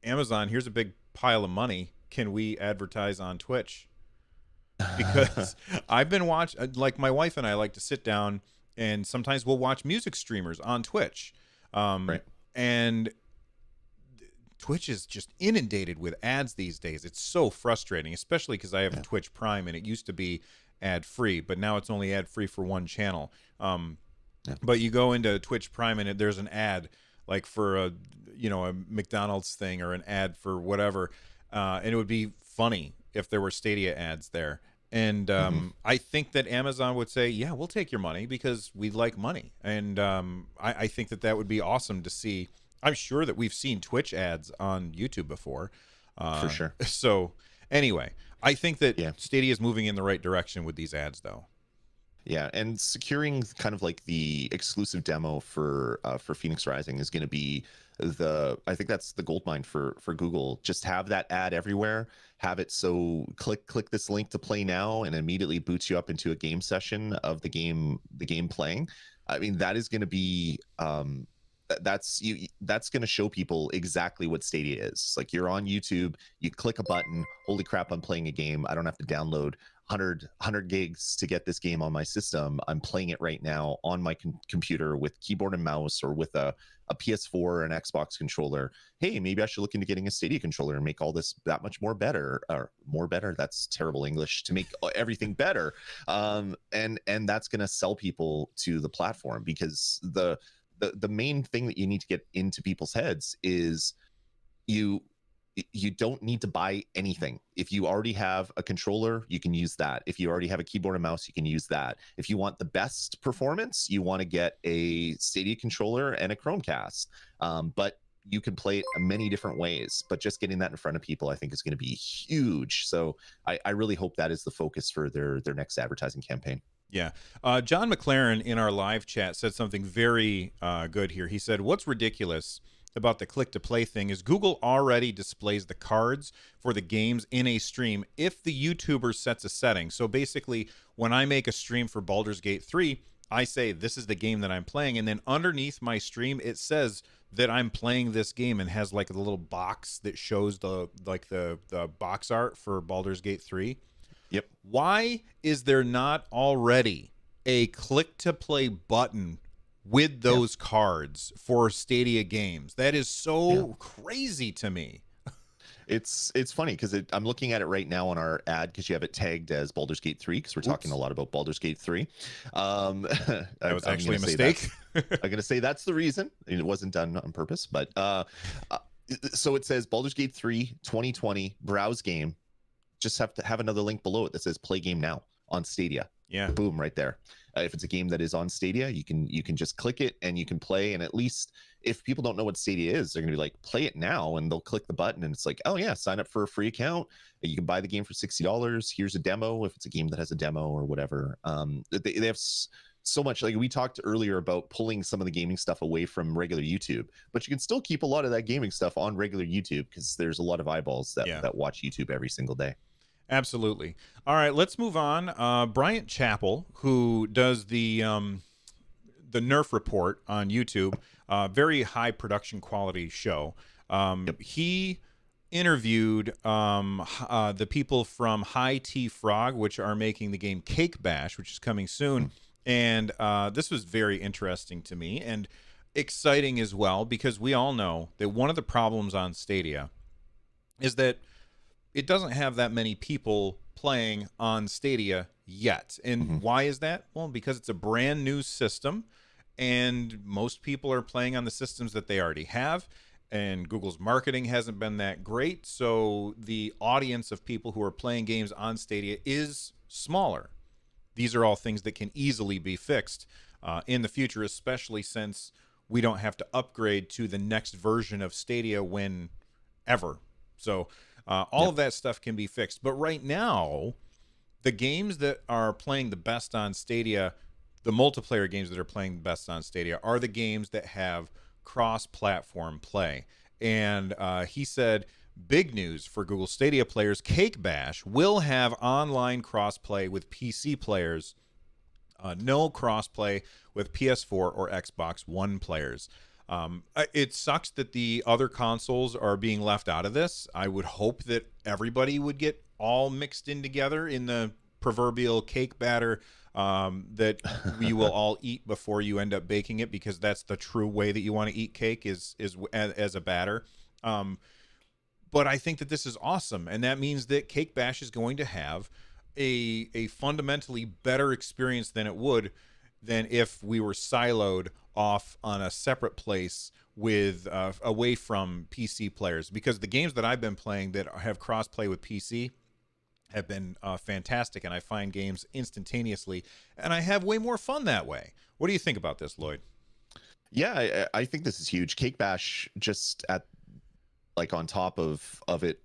Amazon, here's a big pile of money. Can we advertise on Twitch? Because I've been watching, like my wife and I like to sit down and sometimes we'll watch music streamers on Twitch. Right. And Twitch is just inundated with ads these days. It's so frustrating, especially because I have Twitch Prime and it used to be ad free, but now it's only ad free for one channel. But you go into Twitch Prime and there's an ad like for a a McDonald's thing or an ad for whatever, and it would be funny if there were Stadia ads there. And I think that Amazon would say, "Yeah, we'll take your money because we like money." And I think that that would be awesome to see. I'm sure that we've seen Twitch ads on YouTube before, For sure. So anyway, I think that Yeah. Stadia is moving in the right direction with these ads, though. Yeah, and securing kind of like the exclusive demo for Phoenix Rising is going to be I think that's the gold mine for Google. Just have that ad everywhere. Have it so click this link to play now, and immediately boots you up into a game session of the game playing. I mean, that is going to be that's going to show people exactly what Stadia is. Like, you're on YouTube, you click a button, holy crap, I'm playing a game. I don't have to download 100 gigs to get this game on my system. I'm playing it right now on my computer with keyboard and mouse, or with a PS4 or an Xbox controller. Hey, maybe I should look into getting a Stadia controller and make all this that much more better. Or more better, that's terrible English, to make everything better. And that's going to sell people to the platform, because the main thing that you need to get into people's heads is you don't need to buy anything. If you already have a controller, you can use that. If you already have a keyboard and mouse, you can use that. If you want the best performance, you want to get a Stadia controller and a Chromecast. But you can play it many different ways. But just getting that in front of people, I think, is going to be huge. So I really hope that is the focus for their next advertising campaign. Yeah. John McLaren in our live chat said something very good here. He said, "What's ridiculous about the click to play thing is Google already displays the cards for the games in a stream if the YouTuber sets a setting. So basically, when I make a stream for Baldur's Gate 3, I say this is the game that I'm playing, and then underneath my stream it says that I'm playing this game and has like a little box that shows the box art for Baldur's Gate 3. Yep. Why is there not already a click to play button with those cards for Stadia games? That is so crazy to me. It's funny because I'm looking at it right now on our ad, because you have it tagged as Baldur's Gate 3, because we're talking a lot about Baldur's Gate 3. That was actually a mistake. I'm going to say that's the reason. It wasn't done on purpose, but so it says Baldur's Gate 3 2020 browse game. Just have to have another link below it that says play game now on Stadia. Yeah. Boom, right there. If it's a game that is on Stadia, you can just click it and you can play. And at least if people don't know what Stadia is, they're gonna be like, play it now, and they'll click the button and it's like, oh yeah, sign up for a free account. You can buy the game for $60. Here's a demo if it's a game that has a demo or whatever. They have so much, like we talked earlier about pulling some of the gaming stuff away from regular YouTube, but you can still keep a lot of that gaming stuff on regular YouTube, because there's a lot of eyeballs that watch YouTube every single day. Absolutely. All right, let's move on. Bryant Chappell, who does the Nerf Report on YouTube, very high production quality show. He interviewed the people from High Tea Frog, which are making the game Cake Bash, which is coming soon. And this was very interesting to me and exciting as well, because we all know that one of the problems on Stadia is that it doesn't have that many people playing on Stadia yet. And why is that? Well, because it's a brand new system, and most people are playing on the systems that they already have, and Google's marketing hasn't been that great. So the audience of people who are playing games on Stadia is smaller. these are all things that can easily be fixed in the future, especially since we don't have to upgrade to the next version of Stadia whenever. So all of that stuff can be fixed. But right now, the games that are playing the best on Stadia, the multiplayer games that are playing the best on Stadia, are the games that have cross-platform play. And he said, big news for Google Stadia players, Cake Bash will have online cross-play with PC players, no cross-play with PS4 or Xbox One players. It sucks that the other consoles are being left out of this. I would hope that everybody would get all mixed in together in the proverbial cake batter that you will all eat before you end up baking it, because that's the true way that you want to eat cake is as a batter. But I think that this is awesome, and that means that Cake Bash is going to have a fundamentally better experience than it would than if we were siloed off on a separate place with away from PC players, because the games that I've been playing that have cross-play with PC have been fantastic, and I find games instantaneously, and I have way more fun that way. What do you think about this, Lloyd? Yeah, I think this is huge. Cake Bash, just at like on top of it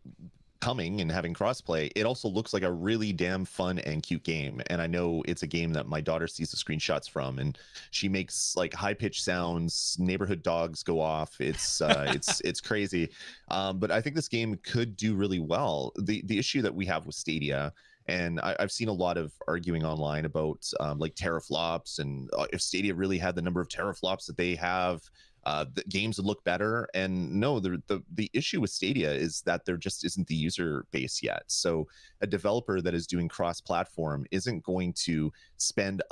coming and having crossplay, it also looks like a really damn fun and cute game. And I know it's a game that my daughter sees the screenshots from, and she makes like high pitched sounds. Neighborhood dogs go off. It's it's crazy. But I think this game could do really well. The issue that we have with Stadia, and I've seen a lot of arguing online about like teraflops, and if Stadia really had the number of teraflops that they have, the games would look better. And no, the issue with Stadia is that there just isn't the user base yet. So a developer that is doing cross-platform isn't going to spend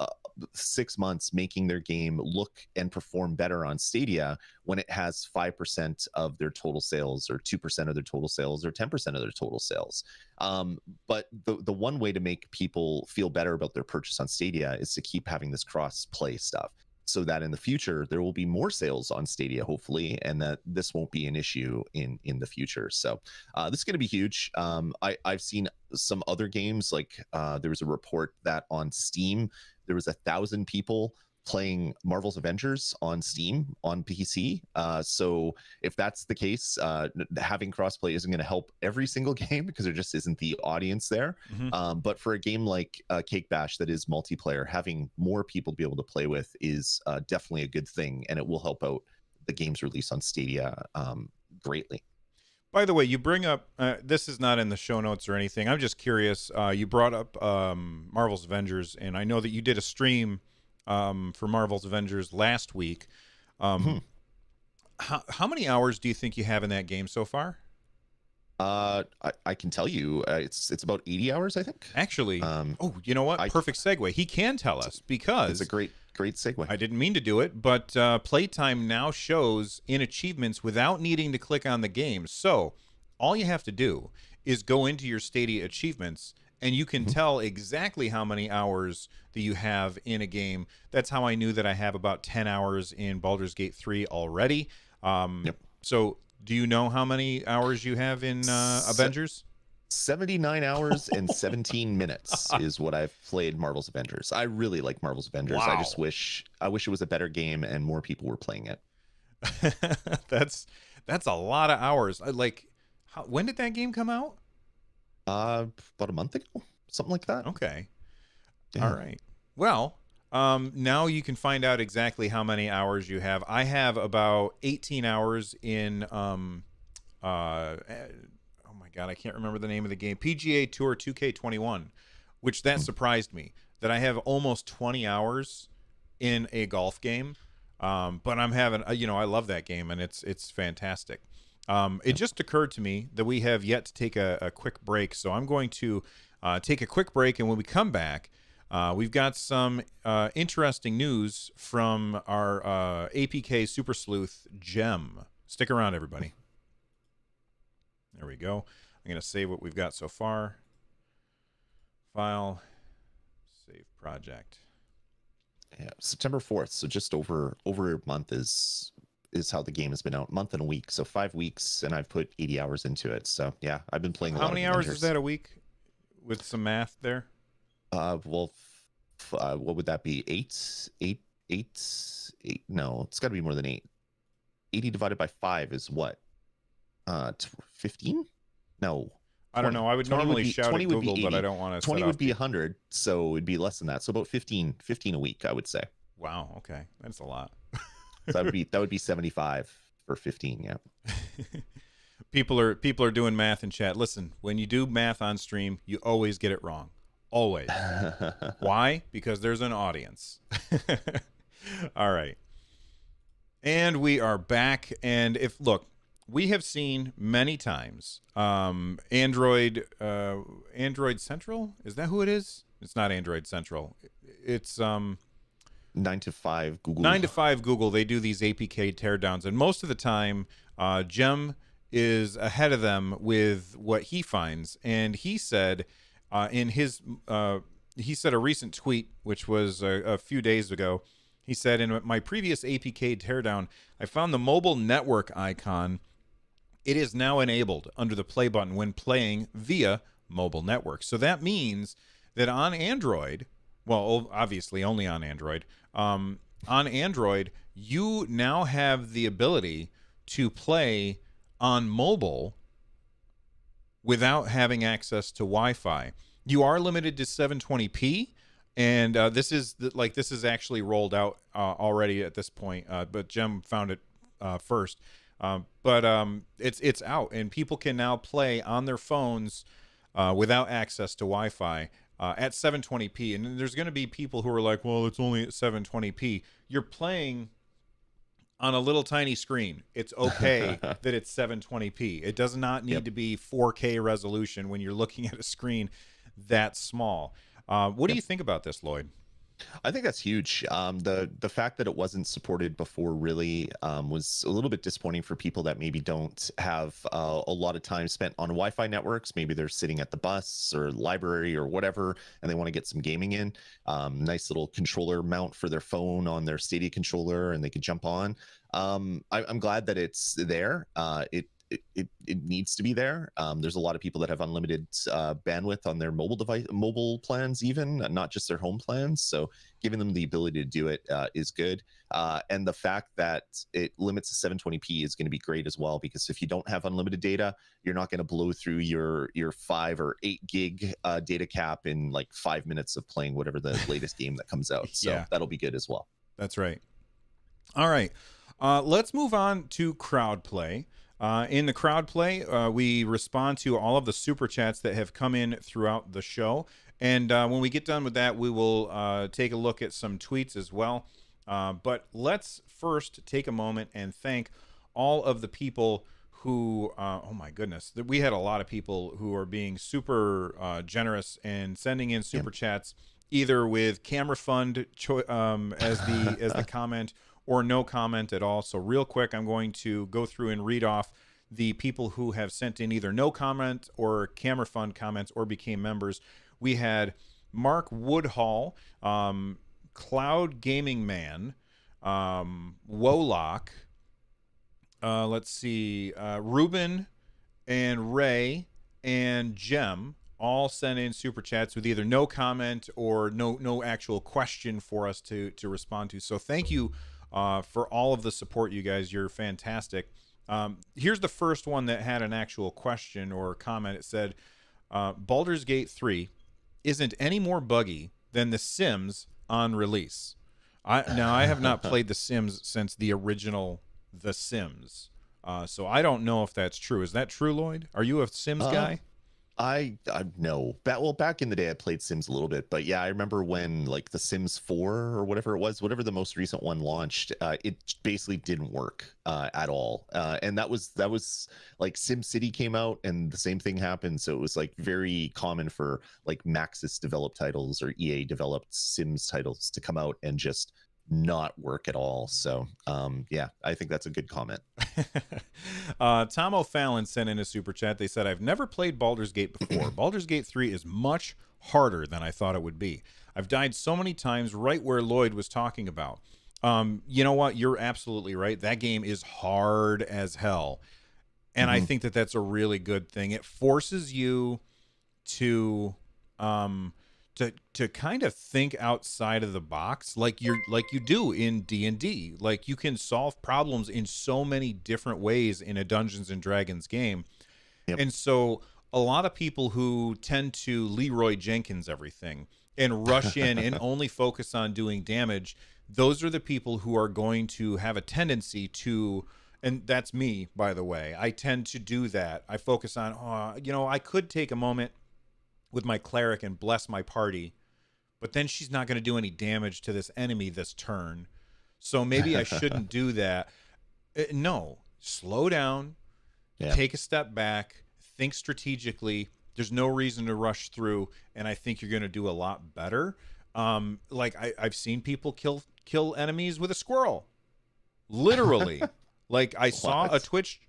6 months making their game look and perform better on Stadia when it has 5% of their total sales, or 2% of their total sales, or 10% of their total sales. But the one way to make people feel better about their purchase on Stadia is to keep having this cross-play stuff, so that in the future there will be more sales on Stadia, hopefully, and that this won't be an issue in the future. So this is going to be huge. I've seen some other games, like there was a report that on Steam there was 1,000 people playing Marvel's Avengers on Steam on PC. So if that's the case, having crossplay isn't going to help every single game, because there just isn't the audience there. But for a game like Cake Bash that is multiplayer, having more people to be able to play with is definitely a good thing, and it will help out the game's release on Stadia greatly. By the way, you bring up, this is not in the show notes or anything. I'm just curious. You brought up Marvel's Avengers, and I know that you did a stream for Marvel's Avengers last week. How many hours do you think you have in that game so far? I can tell you, it's about 80 hours, I think. Actually, oh, you know what? Perfect segue. He can tell us, because it's a great segue. I didn't mean to do it, but playtime now shows in achievements without needing to click on the game. So all you have to do is go into your Stadia achievements, and you can tell exactly how many hours that you have in a game. That's how I knew that I have about 10 hours in Baldur's Gate 3 already. So do you know how many hours you have in Avengers? 79 hours and 17 minutes is what I've played Marvel's Avengers. I really like Marvel's Avengers. Wow. I wish it was a better game and more people were playing it. That's a lot of hours. When did that game come out? About a month ago, something like that. Okay. Yeah. All right. Well, now you can find out exactly how many hours you have. I have about 18 hours in oh my god, I can't remember the name of the game. PGA Tour 2K21, which that surprised me that I have almost 20 hours in a golf game. But I'm having, I love that game, and it's fantastic. It just occurred to me that we have yet to take a quick break, so I'm going to take a quick break, and when we come back, we've got some interesting news from our APK Super Sleuth Gem. Stick around, everybody. There we go. I'm going to save what we've got so far. File, save project. Yeah, September 4th, so just over a month is how the game has been out. Month and a week, so 5 weeks, and I've put 80 hours into it. So yeah, I've been playing a lot. How many hours is that a week with some math there? Well, what would that be? Eight? No, it's got to be more than 8. 80 divided by 5 is what? 15? No, I don't 20. know. I would 20 would normally be shout 20 at would be Google, but I 80. don't want to 20 set would off be people. 100, so it'd be less than that. So about 15 a week, I would say. Wow. Okay, that's a lot. So that would be 75 for 15. Yeah. People are doing math in chat. Listen, when you do math on stream, you always get it wrong. Always. Why? Because there's an audience. All right. And we are back. And we have seen many times Android Central. Is that who it is? It's not Android Central. It's 9 to 5 Google. 9 to 5 Google. They do these APK teardowns, and most of the time, Jem is ahead of them with what he finds. And he said he said a recent tweet, which was a few days ago. He said, in my previous APK teardown, I found the mobile network icon. It is now enabled under the play button when playing via mobile network. So that means that on Android, well, obviously only on Android, you now have the ability to play on mobile without having access to Wi-Fi. You are limited to 720p, and this is actually rolled out already at this point. But Jem found it first. But it's out, and people can now play on their phones without access to Wi-Fi at 720p. And there's going to be people who are like, well, it's only at 720p. You're playing on a little tiny screen. It's okay that it's 720p. It does not need to be 4K resolution when you're looking at a screen that small. What do you think about this, Lloyd? I think that's huge. The fact that it wasn't supported before really was a little bit disappointing for people that maybe don't have a lot of time spent on Wi-Fi networks. Maybe they're sitting at the bus or library or whatever, and they want to get some gaming in. Nice little controller mount for their phone on their Stadia controller, and they could jump on. I'm glad that it's there. It needs to be there. There's a lot of people that have unlimited bandwidth on their mobile plans, even not just their home plans. So giving them the ability to do it is good. And the fact that it limits to 720p is going to be great as well, because if you don't have unlimited data, you're not going to blow through your 5 or 8 gig data cap in like 5 minutes of playing whatever the latest game that comes out. So that'll be good as well. That's right. All right. Let's move on to crowd play. In the crowd play, we respond to all of the super chats that have come in throughout the show. And when we get done with that, we will take a look at some tweets as well. But let's first take a moment and thank all of the people who, oh my goodness, we had a lot of people who are being super generous and sending in super chats, either with camera fund as the comment, or no comment at all. So real quick, I'm going to go through and read off the people who have sent in either no comment or camera fund comments or became members. We had Mark Woodhall, Cloud Gaming Man, Wolock, let's see, Ruben and Ray and Jem all sent in super chats with either no comment or no actual question for us to respond to. So thank you for all of the support, you guys. You're fantastic. Here's the first one that had an actual question or comment. It said, Baldur's Gate 3 isn't any more buggy than The Sims on release. Now, I have not played The Sims since the original The Sims. So I don't know if that's true. Is that true, Lloyd? Are you a Sims guy? I know. Back in the day, I played Sims a little bit, but yeah, I remember when like the Sims 4 or whatever it was, whatever the most recent one launched, it basically didn't work at all. And that was like Sim City came out, and the same thing happened. So it was like very common for like Maxis developed titles or EA developed Sims titles to come out and just not work at all. So yeah, I think that's a good comment. Tom O'Fallon sent in a super chat. They said, I've never played Baldur's Gate before. Baldur's Gate 3 is much harder than I thought it would be. I've died so many times right where Lloyd was talking about. You know what? You're absolutely right. That game is hard as hell. And I think that that's a really good thing. It forces you to to kind of think outside of the box, like you do in D&D. Like, you can solve problems in so many different ways in a Dungeons and Dragons game. Yep. And so a lot of people who tend to Leroy Jenkins everything and rush in and only focus on doing damage, those are the people who are going to have a tendency to, and that's me, by the way. I tend to do that. I focus on, I could take a moment with my cleric and bless my party, but then she's not going to do any damage to this enemy this turn. So maybe I shouldn't do that. No, slow down, take a step back, think strategically. There's no reason to rush through, and I think you're going to do a lot better. Like I've seen people kill enemies with a squirrel, literally. Like I saw a Twitch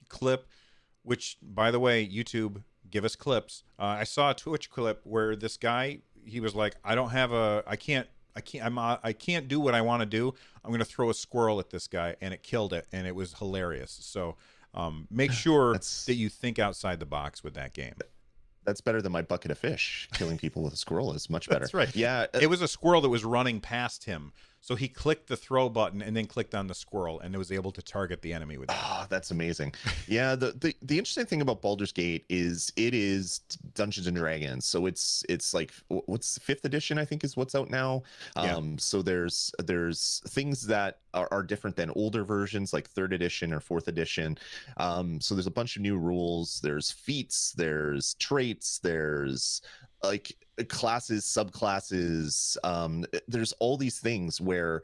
clip, which, by the way, YouTube, give us clips. I saw a Twitch clip where this guy, he was like, I can't do what I want to do. I'm going to throw a squirrel at this guy, and it killed it, and it was hilarious. So make sure that you think outside the box with that game. That's better than my bucket of fish. Killing people with a squirrel is much better. That's right. Yeah. It was a squirrel that was running past him. So he clicked the throw button and then clicked on the squirrel, and it was able to target the enemy with it. Oh, that's amazing. Yeah, the interesting thing about Baldur's Gate is it is Dungeons and Dragons. So it's like, what's 5th edition, I think, is what's out now. So there's things that are different than older versions like 3rd edition or 4th edition. So there's a bunch of new rules. There's feats, there's traits, there's like classes, subclasses. There's all these things where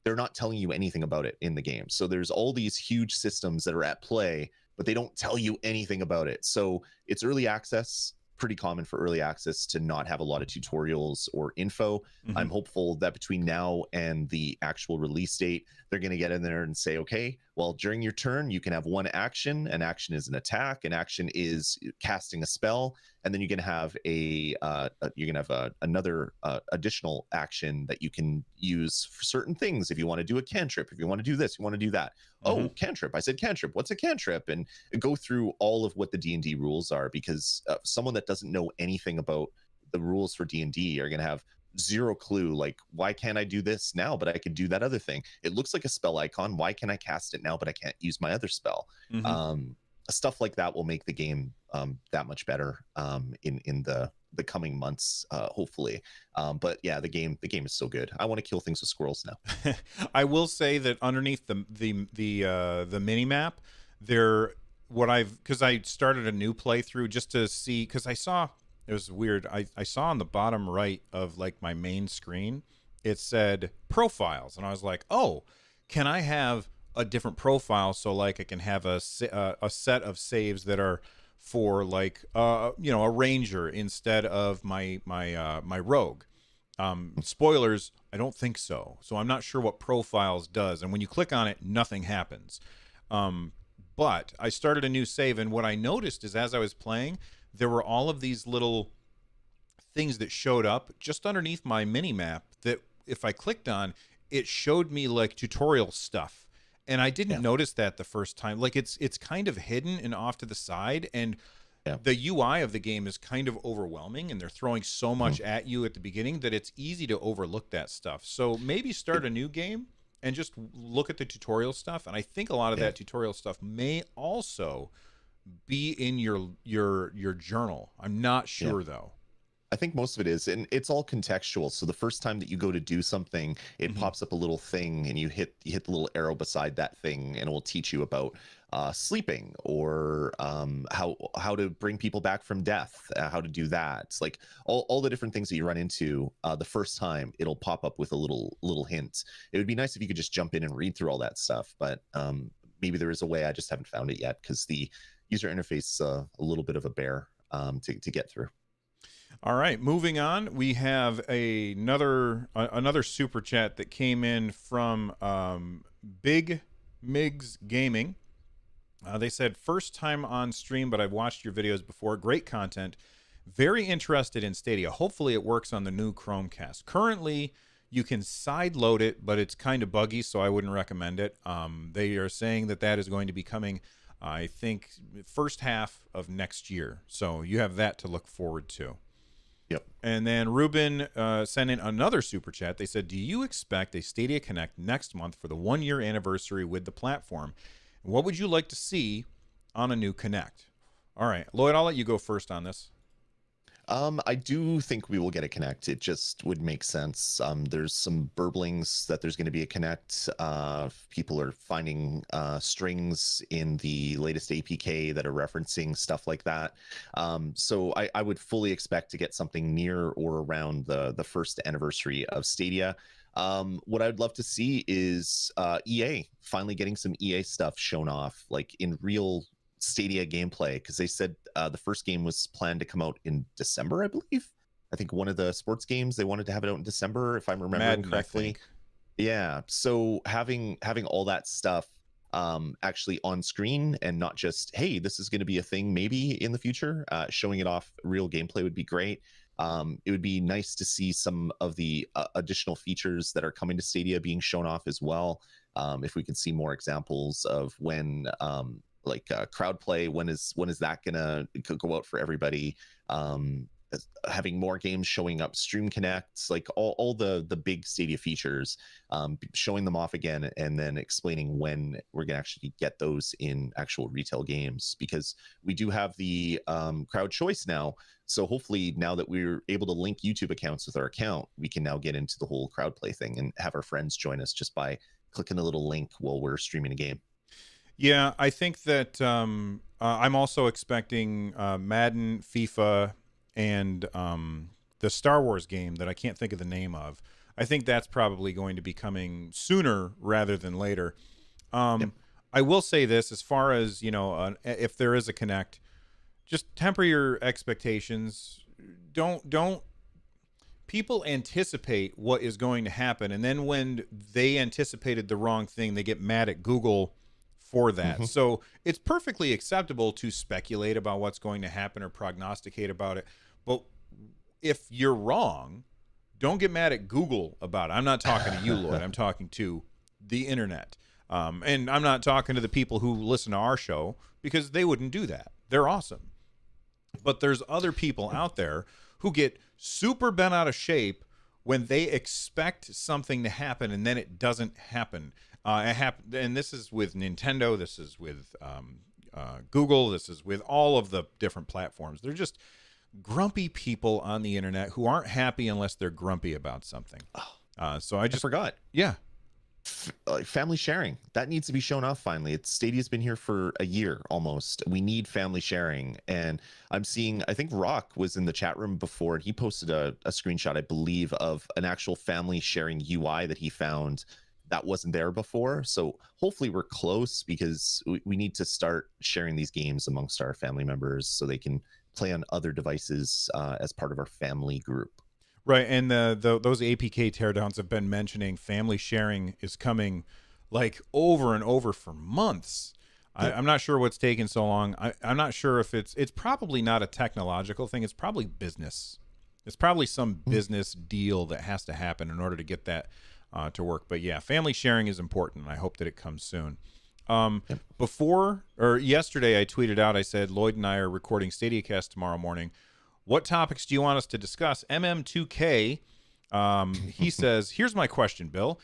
they're not telling you anything about it in the game. So there's all these huge systems that are at play, but they don't tell you anything about it. So it's early access. Pretty common for early access to not have a lot of tutorials or info. Mm-hmm. I'm hopeful that between now and the actual release date, they're going to get in there and say, okay, well, during your turn, you can have one action. An action is an attack. An action is casting a spell. And then you're going to have another additional action that you can use for certain things. If you want to do a cantrip, if you want to do this, you want to do that. Mm-hmm. Oh, cantrip. I said cantrip. What's a cantrip? And go through all of what the D&D rules are, because someone that doesn't know anything about the rules for D&D are going to have zero clue. Like, why can't I do this now, but I could do that other thing? It looks like a spell icon. Why can I cast it now, but I can't use my other spell? Mm-hmm. Stuff like that will make the game that much better in the coming months, hopefully. But yeah, the game is so good. I want to kill things with squirrels now. I will say that underneath the mini map, because I started a new playthrough just to see, because I saw, it was weird. I saw on the bottom right of like my main screen, it said profiles, and I was like, oh, can I have a different profile, so like I can have a set of saves that are for like a ranger instead of my rogue. Spoilers, I don't think so. So I'm not sure what profiles does, and when you click on it, nothing happens. But I started a new save, and what I noticed is as I was playing, there were all of these little things that showed up just underneath my mini map that if I clicked on, it showed me like tutorial stuff. And I didn't notice that the first time. Like it's kind of hidden and off to the side, and the UI of the game is kind of overwhelming, and they're throwing so much at you at the beginning that it's easy to overlook that stuff. So maybe start a new game and just look at the tutorial stuff. And I think a lot of that tutorial stuff may also be in your journal. I'm not sure though. I think most of it is, and it's all contextual. So the first time that you go to do something, it pops up a little thing, and you hit the little arrow beside that thing, and it will teach you about sleeping, or how to bring people back from death, how to do that. It's like all the different things that you run into the first time. It'll pop up with a little hint. It would be nice if you could just jump in and read through all that stuff, but maybe there is a way. I just haven't found it yet, because the user interface is a little bit of a bear to get through. All right, moving on. We have another super chat that came in from Big Migs Gaming. They said, first time on stream, but I've watched your videos before. Great content. Very interested in Stadia. Hopefully it works on the new Chromecast. Currently, you can side load it, but it's kind of buggy, so I wouldn't recommend it. They are saying that is going to be coming, I think, first half of next year. So you have that to look forward to. Yep. And then Ruben sent in another super chat. They said, do you expect a Stadia Connect next month for the 1-year anniversary with the platform? What would you like to see on a new Connect? All right, Lloyd, I'll let you go first on this. I do think we will get a Connect. It just would make sense. There's some burblings that there's going to be a Connect. People are finding strings in the latest APK that are referencing stuff like that. So I would fully expect to get something near or around the first anniversary of Stadia. What I'd love to see is EA finally getting some EA stuff shown off, like in real Stadia gameplay, because they said the first game was planned to come out in December, I believe. I think one of the sports games they wanted to have it out in December, if I'm remembering Madden, correctly. Yeah, so having all that stuff actually on screen and not just, hey, this is going to be a thing maybe in the future, showing it off real gameplay would be great. It would be nice to see some of the additional features that are coming to Stadia being shown off as well. If we can see more examples of when crowd play, when is that gonna go out for everybody? Having more games showing up, Stream Connects, like all the big Stadia features, showing them off again, and then explaining when we're gonna actually get those in actual retail games, because we do have the crowd choice now. So hopefully now that we're able to link YouTube accounts with our account, we can now get into the whole crowd play thing and have our friends join us just by clicking a little link while we're streaming a game. Yeah, I think that I'm also expecting Madden, FIFA, and the Star Wars game that I can't think of the name of. I think that's probably going to be coming sooner rather than later. Yep. I will say this, as far as, if there is a Connect, just temper your expectations. Don't people anticipate what is going to happen, and then when they anticipated the wrong thing, they get mad at Google for that. Mm-hmm. So it's perfectly acceptable to speculate about what's going to happen or prognosticate about it. But if you're wrong, don't get mad at Google about it. I'm not talking to you, Lloyd. I'm talking to the internet. And I'm not talking to the people who listen to our show, because they wouldn't do that. They're awesome. But there's other people out there who get super bent out of shape when they expect something to happen and then it doesn't happen. And this is with Nintendo, this is with Google, this is with all of the different platforms. They're just grumpy people on the internet who aren't happy unless they're grumpy about something. So I forgot. Yeah. Family sharing, that needs to be shown off finally. Stadia's been here for a year almost. We need family sharing, and I'm seeing, I think Rock was in the chat room before, and he posted a screenshot, I believe, of an actual family sharing UI that he found that wasn't there before. So hopefully we're close, because we need to start sharing these games amongst our family members so they can play on other devices as part of our family group. Right, and those APK teardowns have been mentioning family sharing is coming like over and over for months. Yep. I'm not sure what's taking so long. I'm not sure if it's probably not a technological thing. It's probably business. It's probably some business deal that has to happen in order to get that to work. But yeah, family sharing is important, and I hope that it comes soon. Yesterday I tweeted out, I said, Lloyd and I are recording StadiaCast tomorrow morning. What topics do you want us to discuss? MM2K, he says, here's my question, Bill.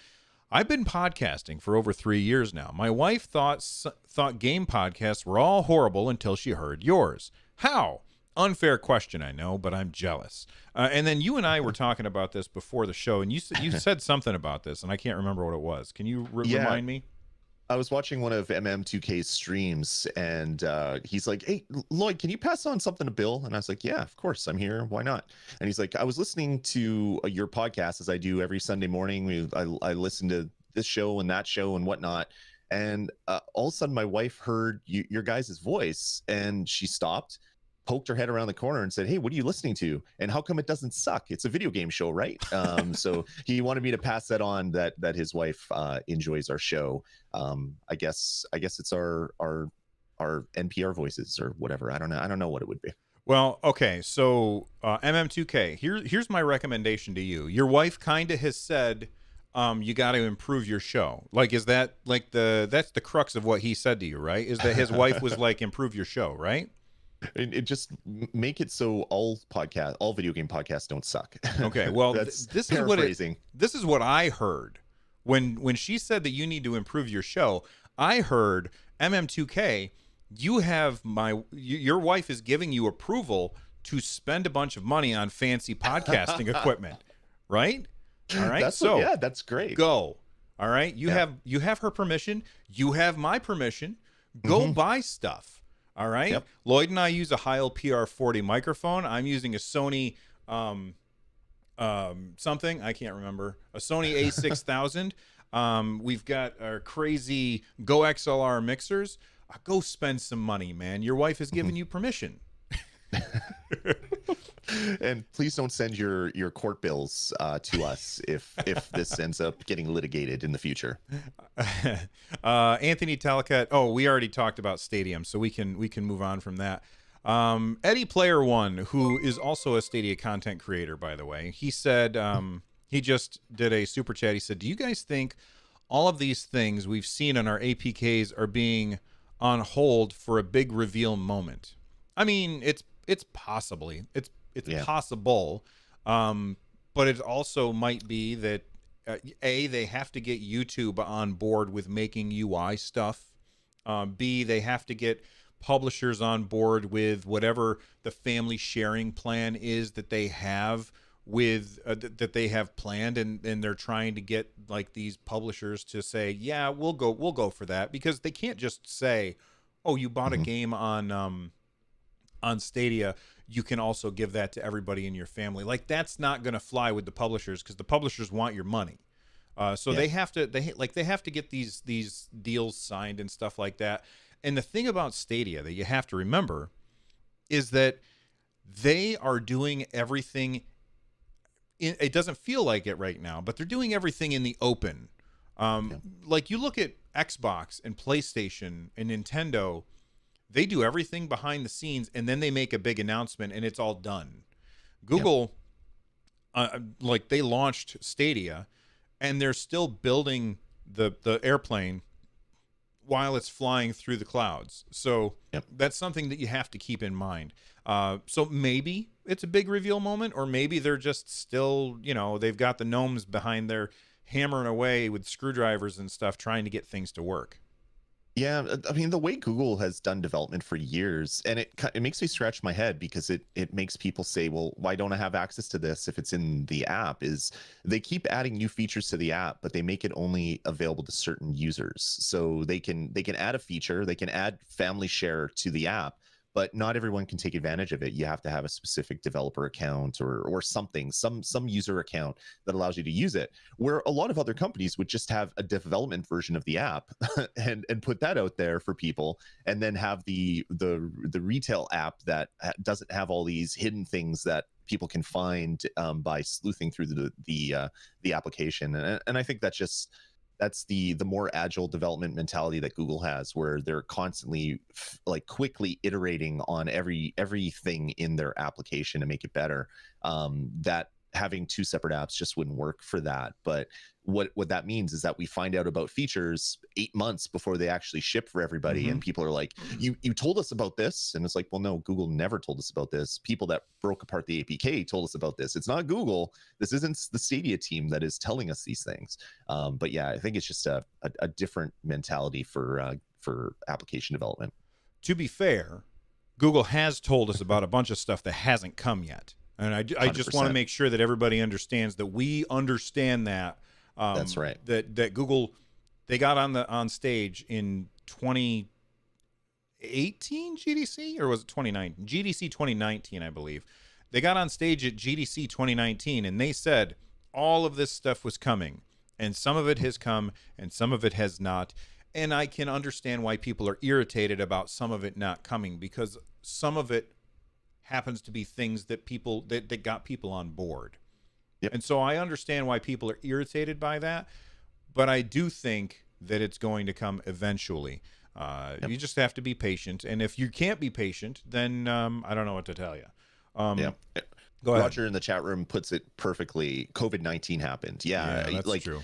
I've been podcasting for over 3 years now. My wife thought game podcasts were all horrible until she heard yours. How? Unfair question, I know, but I'm jealous. And then you and I were talking about this before the show, and you said something about this, and I can't remember what it was. Can you remind me? I was watching one of MM2K's streams, and he's like, hey, Lloyd, can you pass on something to Bill? And I was like, yeah, of course, I'm here. Why not? And he's like, I was listening to your podcast, as I do every Sunday morning. I listen to this show and that show and whatnot. And all of a sudden, my wife heard your guys' voice, and she stopped, poked her head around the corner and said, hey, what are you listening to? And how come it doesn't suck? It's a video game show, right? So he wanted me to pass that on, that his wife enjoys our show. I guess it's our NPR voices or whatever. I don't know what it would be. Well, okay. So MM2K, here's my recommendation to you. Your wife kind of has said, you got to improve your show. Like, is that like that's the crux of what he said to you, right? Is that his wife was like, improve your show, right? It just make it so all video game podcasts don't suck. Okay, well, That's this is what paraphrasing. this is what I heard when she said that you need to improve your show. I heard MM2K, your wife is giving you approval to spend a bunch of money on fancy podcasting equipment, right? All right, Yeah, that's great. go. All right, Yeah. you have her permission. You have my permission. Go buy stuff. All right. Yep. Lloyd and I use a Heil PR40 microphone. I'm using a Sony something I can't remember, a Sony A6000. We've got our crazy Go XLR mixers. Go spend some money, man. Your wife has given you permission. And please don't send your court bills to us if this ends up getting litigated in the future. Anthony Talacat. Oh, we already talked about Stadium, so we can move on from that. Eddie Player One, who is also a Stadia content creator, by the way, he said he just did a super chat. He said, "Do you guys think all of these things we've seen on our APKs are being on hold for a big reveal moment?" I mean, it's possibly it's possible, but it also might be that they have to get YouTube on board with making UI stuff. B, they have to get publishers on board with whatever the family sharing plan is that they have with that they have planned, and they're trying to get like these publishers to say, yeah, we'll go for that, because they can't just say, oh, you bought a game on Stadia, you can also give that to everybody in your family. Like, that's not going to fly with the publishers, because the publishers want your money. So they have to get these deals signed and stuff like that. And the thing about Stadia that you have to remember is that they are doing everything. It doesn't feel like it right now, but they're doing everything in the open. Like, you look at Xbox and PlayStation and Nintendo, they do everything behind the scenes, and then they make a big announcement, and it's all done. Google, like, they launched Stadia, and they're still building the airplane while it's flying through the clouds. So that's something that you have to keep in mind. So maybe it's a big reveal moment, or maybe they're just still, they've got the gnomes behind there hammering away with screwdrivers and stuff, trying to get things to work. Yeah, I mean, the way Google has done development for years, and it makes me scratch my head, because it makes people say, well, why don't I have access to this if it's in the app? Is they keep adding new features to the app, but they make it only available to certain users. So they can add a feature, they can add family share to the app, but not everyone can take advantage of it. You have to have a specific developer account or something, some user account that allows you to use it, where a lot of other companies would just have a development version of the app and put that out there for people, and then have the retail app that doesn't have all these hidden things that people can find by sleuthing through the application. And I think that's the more agile development mentality that Google has, where they're constantly quickly iterating on everything in their application to make it better. That having two separate apps just wouldn't work for that. But what that means is that we find out about features 8 months before they actually ship for everybody, and people are like, you told us about this, and it's like, well, no, Google never told us about this. People that broke apart the APK told us about this. It's not Google. This isn't the Stadia team that is telling us these things. But yeah, I think it's just a different mentality for application development. To be fair, Google has told us about a bunch of stuff that hasn't come yet. And I just want to make sure that everybody understands that we understand that. That's right. That Google, they got on stage in 2018 GDC, or was it 2019? GDC 2019, I believe. They got on stage at GDC 2019, and they said all of this stuff was coming, and some of it has come and some of it has not. And I can understand why people are irritated about some of it not coming, because some of it happens to be things that that got people on board. And so I understand why people are irritated by that, but I do think that it's going to come eventually. You just have to be patient, and if you can't be patient, then I don't know what to tell you. Go ahead. Roger in the chat room puts it perfectly. COVID-19 happened. Yeah, that's like true.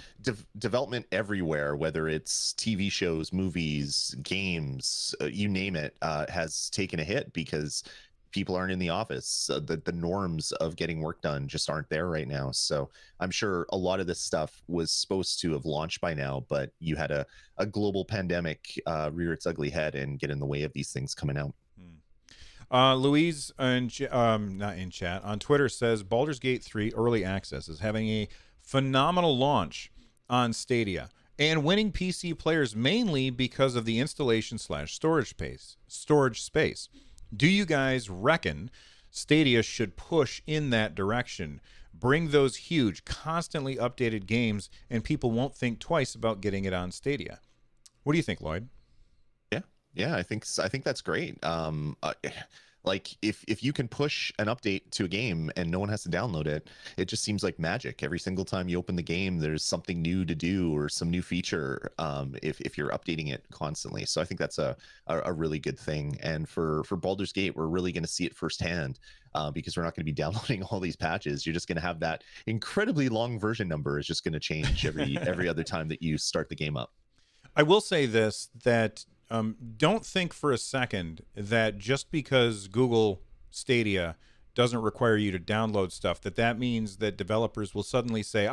Development everywhere, whether it's TV shows, movies, games, you name it, has taken a hit because people aren't in the office. The norms of getting work done just aren't there right now. So I'm sure a lot of this stuff was supposed to have launched by now, but you had a global pandemic rear its ugly head and get in the way of these things coming out. Louise, not in chat, on Twitter says Baldur's Gate 3 Early Access is having a phenomenal launch on Stadia and winning PC players mainly because of the installation/storage space. Do you guys reckon Stadia should push in that direction? Bring those huge, constantly updated games, and people won't think twice about getting it on Stadia. What do you think, Lloyd? Yeah, I think that's great. Like if you can push an update to a game and no one has to download it, it just seems like magic. Every single time you open the game, there's something new to do or some new feature. If you're updating it constantly, so I think that's a really good thing. And for Baldur's Gate, we're really going to see it firsthand. Because we're not going to be downloading all these patches. You're just going to have that incredibly long version number is just going to change every other time that you start the game up. I will say this, that don't think for a second that just because Google Stadia doesn't require you to download stuff, that means that developers will suddenly say,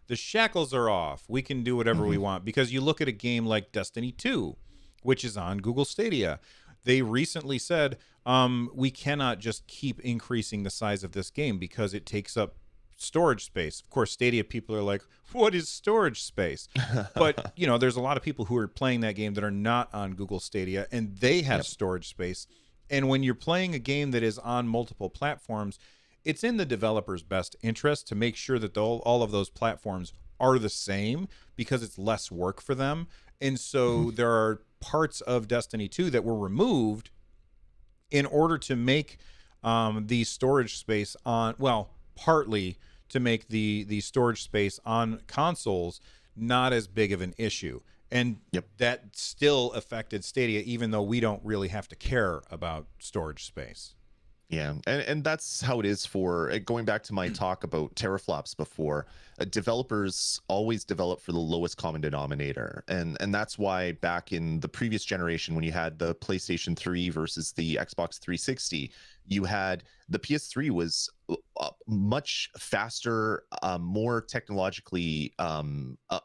the shackles are off. We can do whatever we want. Because you look at a game like Destiny 2, which is on Google Stadia. They recently said, we cannot just keep increasing the size of this game because it takes up storage space. Of course, Stadia people are like, what is storage space? But there's a lot of people who are playing that game that are not on Google Stadia, and they have storage space. And when you're playing a game that is on multiple platforms, it's in the developer's best interest to make sure that all of those platforms are the same, because it's less work for them. And so there are parts of Destiny 2 that were removed in order to make the storage space partly to make the storage space on consoles not as big of an issue. And that still affected Stadia, even though we don't really have to care about storage space. Yeah, and that's how it is for going back to my talk about teraflops before. Developers always develop for the lowest common denominator, and that's why back in the previous generation, when you had the PlayStation 3 versus the Xbox 360, you had the PS3 was much faster, more technologically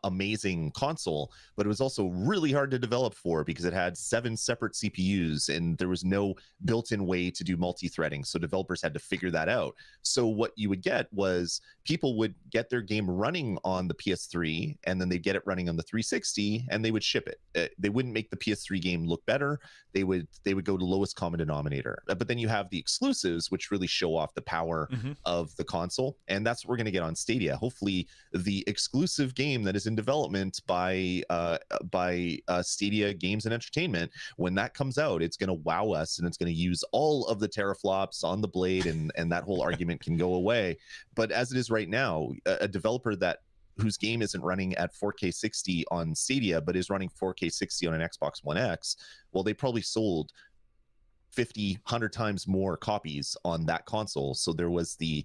amazing console, but it was also really hard to develop for because it had 7 separate CPUs and there was no built-in way to do multi-threading. So developers had to figure that out. So what you would get was people would get their game running on the PS3 and then they'd get it running on the 360 and they would ship it. They wouldn't make the PS3 game look better. They would go to lowest common denominator. But then you have the exclusives, which really show off the power of the console, and that's what we're going to get on Stadia. Hopefully the exclusive game that is in development by Stadia Games and Entertainment, when that comes out, it's going to wow us, and it's going to use all of the teraflops on the blade, and that whole argument can go away. But as it is right now, a developer whose game isn't running at 4K 60 on Stadia but is running 4K 60 on an Xbox One X, well, they probably sold 50, 100 times more copies on that console. So there was the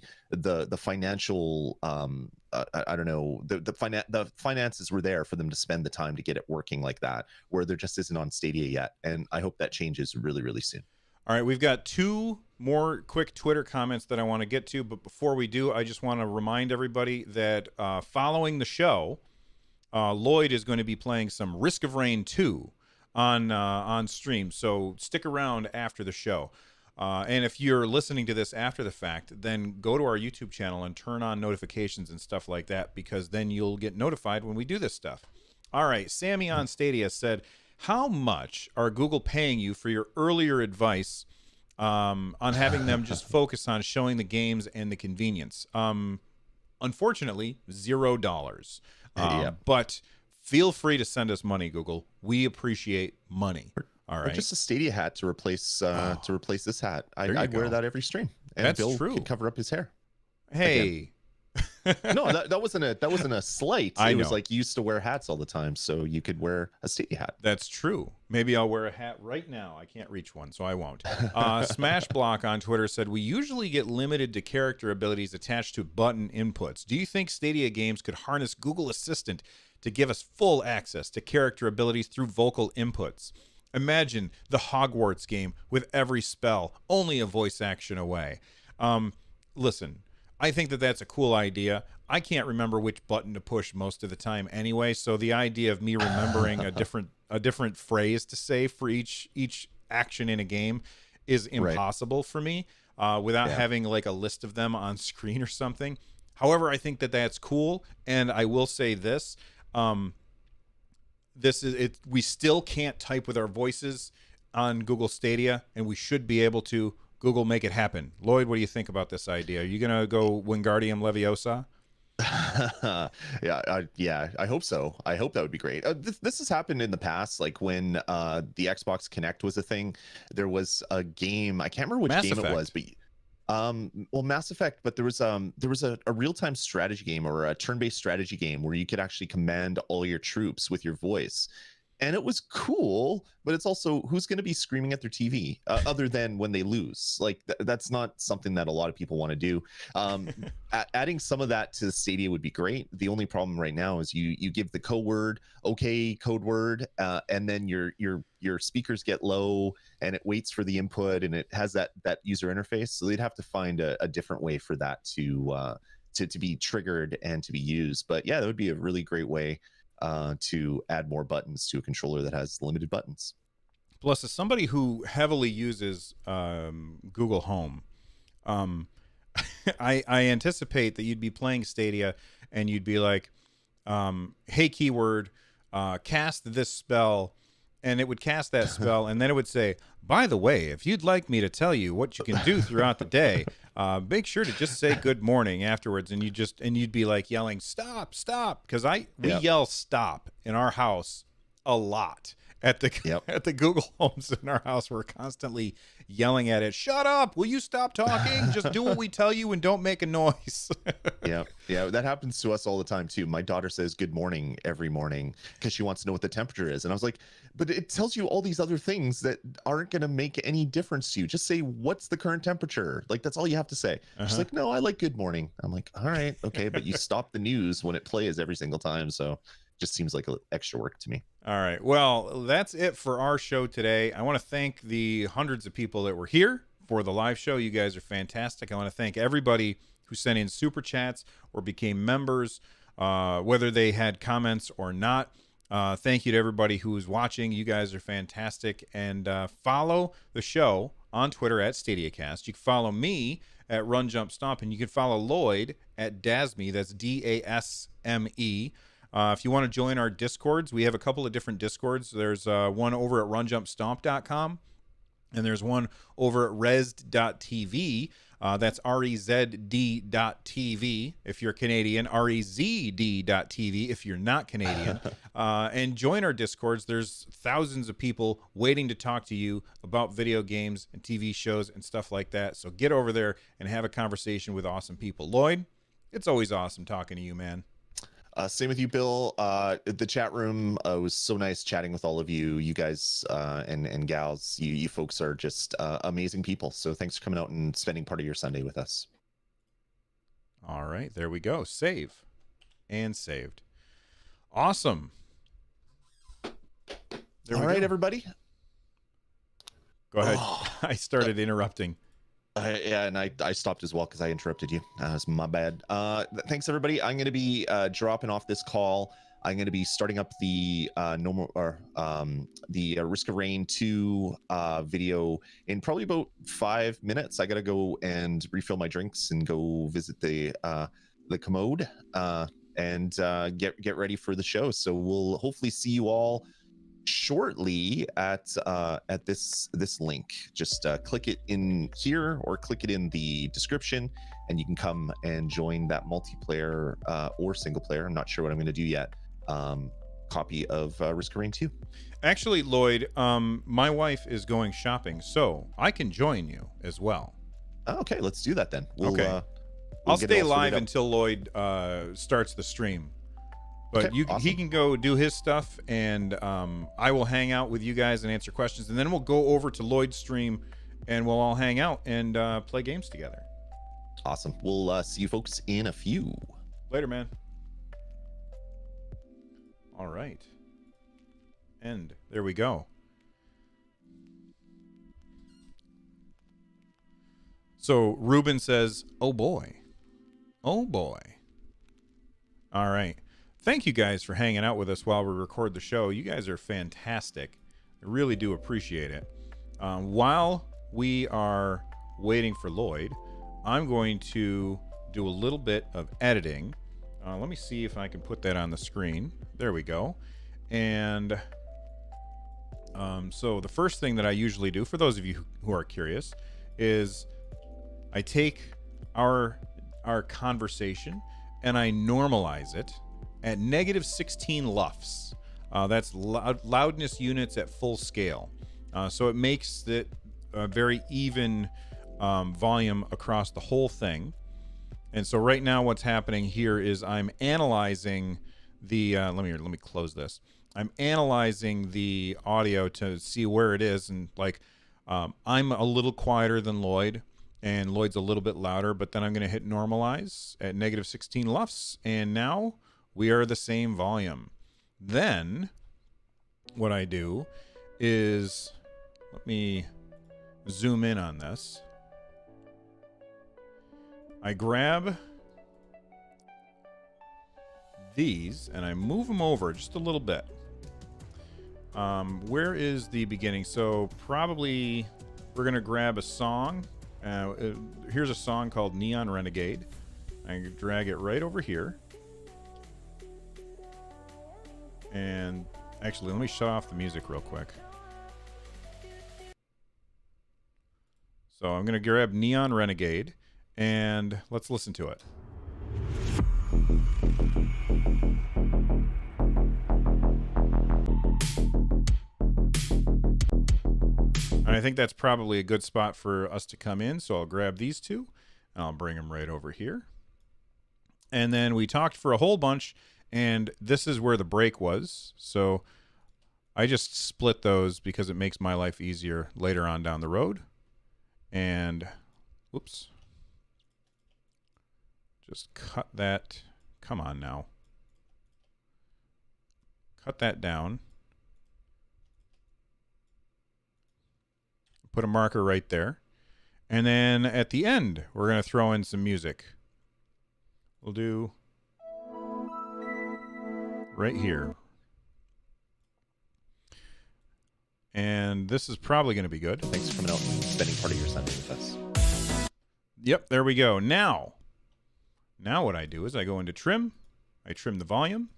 financial I don't know, the finances were there for them to spend the time to get it working like that, where there just isn't on Stadia yet. And I hope that changes really, really soon. All right, we've got 2 more quick Twitter comments that I want to get to, but before we do, I just want to remind everybody that following the show, Lloyd is going to be playing some Risk of Rain 2 on stream, so stick around after the show. And if you're listening to this after the fact, then go to our YouTube channel and turn on notifications and stuff like that, because then you'll get notified when we do this stuff. All right, Sammy on Stadia said, how much are Google paying you for your earlier advice on having them just focus on showing the games and the convenience? Unfortunately, $0. But feel free to send us money, Google. We appreciate money. All right. Or just a Stadia hat to replace this hat. I'd wear that every stream, and That's Bill true. could cover up his hair. Hey, again. No, that wasn't a slight. I It know. was like you used to wear hats all the time, so you could wear a Stadia hat. That's true. Maybe I'll wear a hat right now. I can't reach one, so I won't. Smash Block on Twitter said, we usually get limited to character abilities attached to button inputs. Do you think Stadia games could harness Google Assistant to give us full access to character abilities through vocal inputs? Imagine the Hogwarts game with every spell only a voice action away. Listen, I think that that's a cool idea. I can't remember which button to push most of the time anyway, so the idea of me remembering a different phrase to say for each action in a game is impossible for me without having like a list of them on screen or something. However, I think that that's cool, and I will say this. This is it. We still can't type with our voices on Google Stadia, and we should be able to. Google, make it happen. Lloyd, what do you think about this idea? Are you gonna go Wingardium Leviosa? I hope so. I hope that would be great. This has happened in the past, like when the Xbox Kinect was a thing. There was a game, I can't remember which game it was, but well, Mass Effect, but there was a real-time strategy game or a turn-based strategy game where you could actually command all your troops with your voice. And it was cool, but it's also, who's going to be screaming at their TV other than when they lose? Like that's not something that a lot of people want to do. Adding some of that to Stadia would be great. The only problem right now is you give the code word, code word, and then your speakers get low, and it waits for the input, and it has that user interface. So they'd have to find a different way for that to be triggered and to be used. But yeah, that would be a really great way to add more buttons to a controller that has limited buttons. Plus, as somebody who heavily uses Google Home, I anticipate that you'd be playing Stadia and you'd be like, hey, keyword, cast this spell, and it would cast that spell, and then it would say, by the way, if you'd like me to tell you what you can do throughout the day, make sure to just say good morning afterwards. And you'd be like yelling, stop, because we yell stop in our house a lot. At the Google Homes in our house, we're constantly yelling at it. Shut up! Will you stop talking? Just do what we tell you and don't make a noise. Yeah, that happens to us all the time too. My daughter says good morning every morning because she wants to know what the temperature is, and I was like, but it tells you all these other things that aren't going to make any difference to you. Just say what's the current temperature. Like that's all you have to say. She's like, no, I like good morning. I'm like, all right, okay, but you stop the news when it plays every single time, so just seems like extra work to me. All right. Well, that's it for our show today. I want to thank the hundreds of people that were here for the live show. You guys are fantastic. I want to thank everybody who sent in super chats or became members, whether they had comments or not. Thank you to everybody who was watching. You guys are fantastic. And follow the show on Twitter at StadiaCast. You can follow me at Run Jump Stomp, and you can follow Lloyd at Dasme. That's DASME. If you want to join our Discords, we have a couple of different Discords. There's one over at runjumpstomp.com, and there's one over at rezd.tv. That's REZD.TV if you're Canadian, REZD.TV if you're not Canadian. And join our Discords. There's thousands of people waiting to talk to you about video games and TV shows and stuff like that. So get over there and have a conversation with awesome people. Lloyd, it's always awesome talking to you, man. Same with you, Bill. The chat room was so nice chatting with all of you. You guys and gals, you folks are just amazing people. So thanks for coming out and spending part of your Sunday with us. All right, there we go. Save and saved. Awesome. All right, everybody. Go ahead. I started interrupting. Yeah, and I stopped as well because I interrupted you. That's my bad. Thanks, everybody. I'm going to be dropping off this call. I'm going to be starting up the Risk of Rain 2 video in probably about 5 minutes. I got to go and refill my drinks and go visit the commode and get ready for the show. So we'll hopefully see you all shortly at this link. Just click it in here or click it in the description, and you can come and join that multiplayer or single player. I'm not sure what I'm going to do yet. Copy of Risk of Rain 2. Actually, Lloyd, my wife is going shopping, so I can join you as well. Okay, let's do that then. I'll get it stay all sorted live out. until Lloyd starts the stream. But Okay, he awesome. can go do his stuff, and I will hang out with you guys and answer questions, and then we'll go over to Lloyd's stream, and we'll all hang out and play games together. Awesome. We'll see you folks in a few. Later, man. All right. And there we go. So Ruben says, "Oh boy. Oh boy." All right. Thank you guys for hanging out with us while we record the show. You guys are fantastic. I really do appreciate it. While we are waiting for Lloyd, I'm going to do a little bit of editing. Let me see if I can put that on the screen. There we go. And so the first thing that I usually do, for those of you who are curious, is I take our conversation and I normalize it at negative 16 LUFS. That's loudness units at full scale. So it makes it a very even volume across the whole thing. And so right now what's happening here is I'm analyzing the, let me close this. I'm analyzing the audio to see where it is. And like, I'm a little quieter than Lloyd, and Lloyd's a little bit louder, but then I'm going to hit normalize at negative 16 LUFS. And now we are the same volume. Then what I do is, let me zoom in on this. I grab these and I move them over just a little bit. Where is the beginning? So probably we're going to grab a song. Here's a song called Neon Renegade. I drag it right over here. And actually, let me shut off the music real quick. So I'm going to grab Neon Renegade, and let's listen to it. And I think that's probably a good spot for us to come in. So I'll grab these two and I'll bring them right over here. And then we talked for a whole bunch, and this is where the break was. So I just split those because it makes my life easier later on down the road. And whoops. Just cut that. Come on now. Cut that down. Put a marker right there. And then at the end, we're going to throw in some music. We'll do right here. And this is probably going to be good. Thanks for coming out and spending part of your Sunday with us. Yep, there we go. Now what I do is I go into trim. I trim the volume.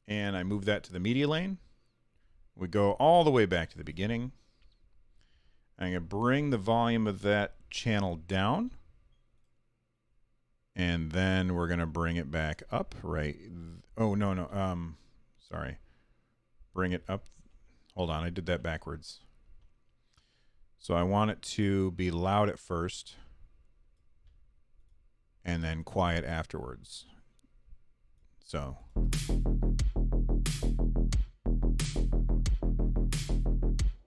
And I move that to the media lane. We go all the way back to the beginning. I'm going to bring the volume of that channel down. And then we're going to bring it back up, right? Oh, no. Sorry. Bring it up. Hold on, I did that backwards. So I want it to be loud at first and then quiet afterwards. So.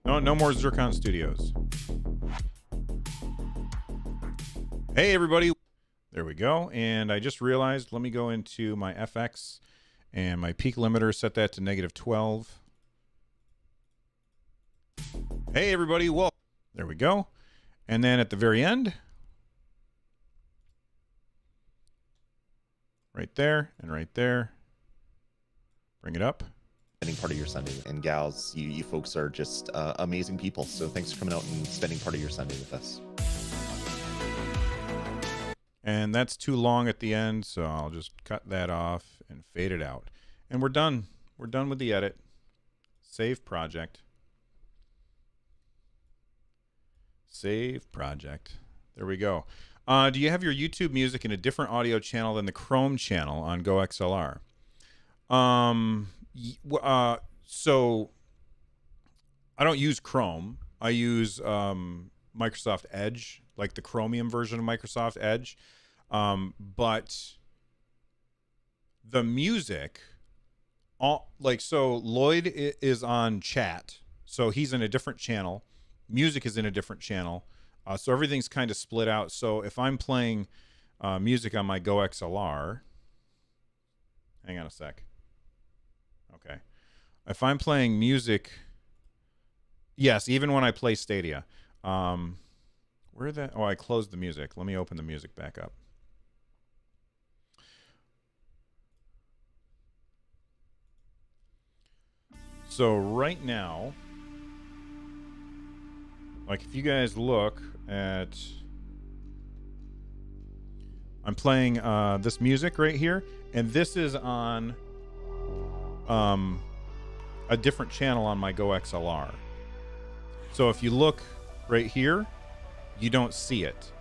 No more Zircon Studios. Hey, everybody. There we go. And I just realized, let me go into my FX and my peak limiter, set that to negative 12. Hey, everybody. Well, there we go. And then at the very end, right there and right there, bring it up. Spending part of your Sunday. And gals, you folks are just amazing people. So thanks for coming out and spending part of your Sunday with us. And that's too long at the end, so I'll just cut that off and fade it out. And we're done. We're done with the edit. Save project. Save project. There we go. Do you have your YouTube music in a different audio channel than the Chrome channel on GoXLR? So I don't use Chrome. I use Microsoft Edge. like the Chromium version of Microsoft Edge. But the music, so Lloyd is on chat, so he's in a different channel. Music is in a different channel, so everything's kind of split out. So if I'm playing music on my Go XLR, hang on a sec. Okay, if I'm playing music, yes, even when I play Stadia, I closed the music. Let me open the music back up. So right now, like if you guys look at, I'm playing this music right here, and this is on a different channel on my Go XLR. So if you look right here, you don't see it.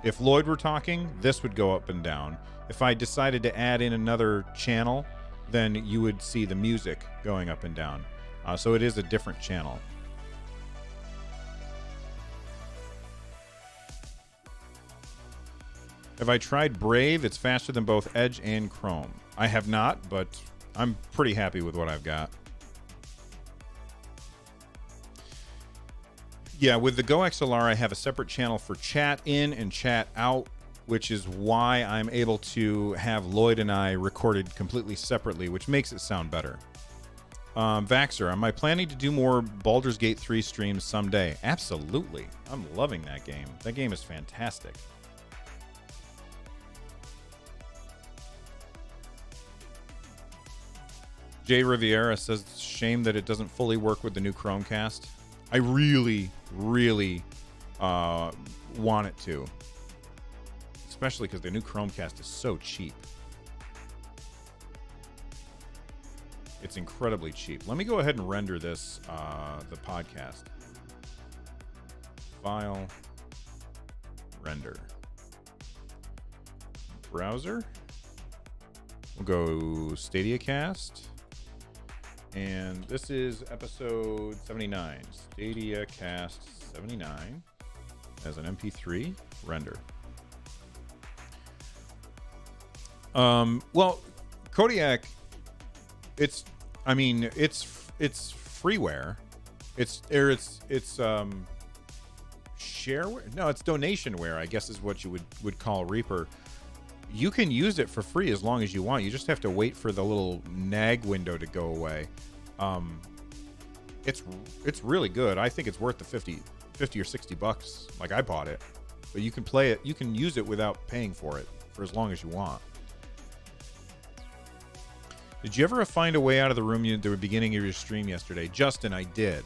If Lloyd were talking, this would go up and down. If I decided to add in another channel, then you would see the music going up and down. So it is a different channel. Have I tried Brave? It's faster than both Edge and Chrome. I have not, but I'm pretty happy with what I've got. Yeah, with the Go XLR, I have a separate channel for chat in and chat out, which is why I'm able to have Lloyd and I recorded completely separately, which makes it sound better. Vaxer, am I planning to do more Baldur's Gate 3 streams someday? Absolutely. I'm loving that game. That game is fantastic. Jay Riviera says, shame that it doesn't fully work with the new Chromecast. I really, really want it to. Especially because the new Chromecast is so cheap. It's incredibly cheap. Let me go ahead and render this, the podcast. File, render. Browser. We'll go Stadia Cast. And this is episode 79. Stadia Cast 79 as an MP3 render. Well, Kodiak, it's freeware. It's shareware. No, it's donationware, I guess is what you would call Reaper. You can use it for free as long as you want. You just have to wait for the little nag window to go away. It's really good. I think it's worth the 50 or 60 bucks. Like, I bought it, but you can play it. You can use it without paying for it for as long as you want. Did you ever find a way out of the room at the beginning of your stream yesterday? Justin, I did.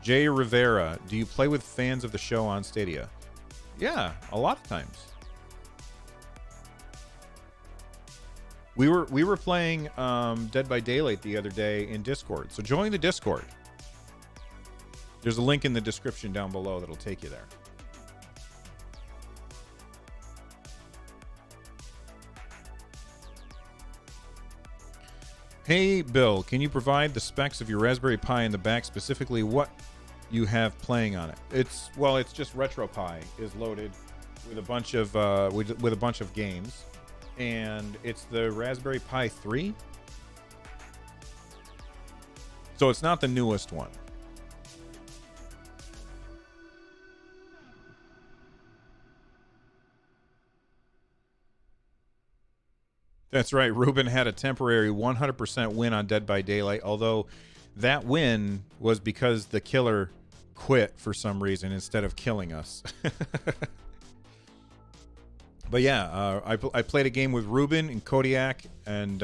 Jay Rivera, do you play with fans of the show on Stadia? Yeah, a lot of times. We were playing Dead by Daylight the other day in Discord. So join the Discord. There's a link in the description down below that'll take you there. Hey, Bill, can you provide the specs of your Raspberry Pi in the back, specifically what you have playing on it? It's just RetroPie is loaded with a bunch of with a bunch of games, and it's the Raspberry Pi 3. So it's not the newest one. That's right. Ruben had a temporary 100% win on Dead by Daylight, although that win was because the killer quit for some reason instead of killing us. But yeah, I played a game with Ruben and Kodiak and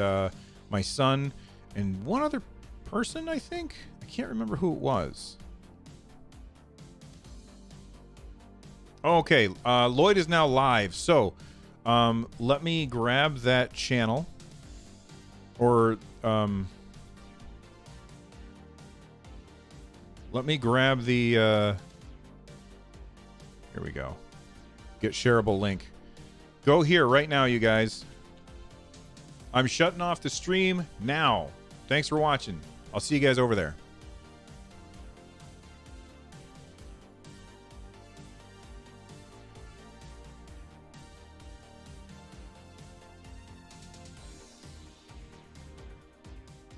my son and one other person, I think. I can't remember who it was. Okay, Lloyd is now live, so let me grab that channel, or let me grab the here we go, get shareable link. Go here right now, you guys. I'm shutting off the stream now. Thanks for watching. I'll see you guys over there.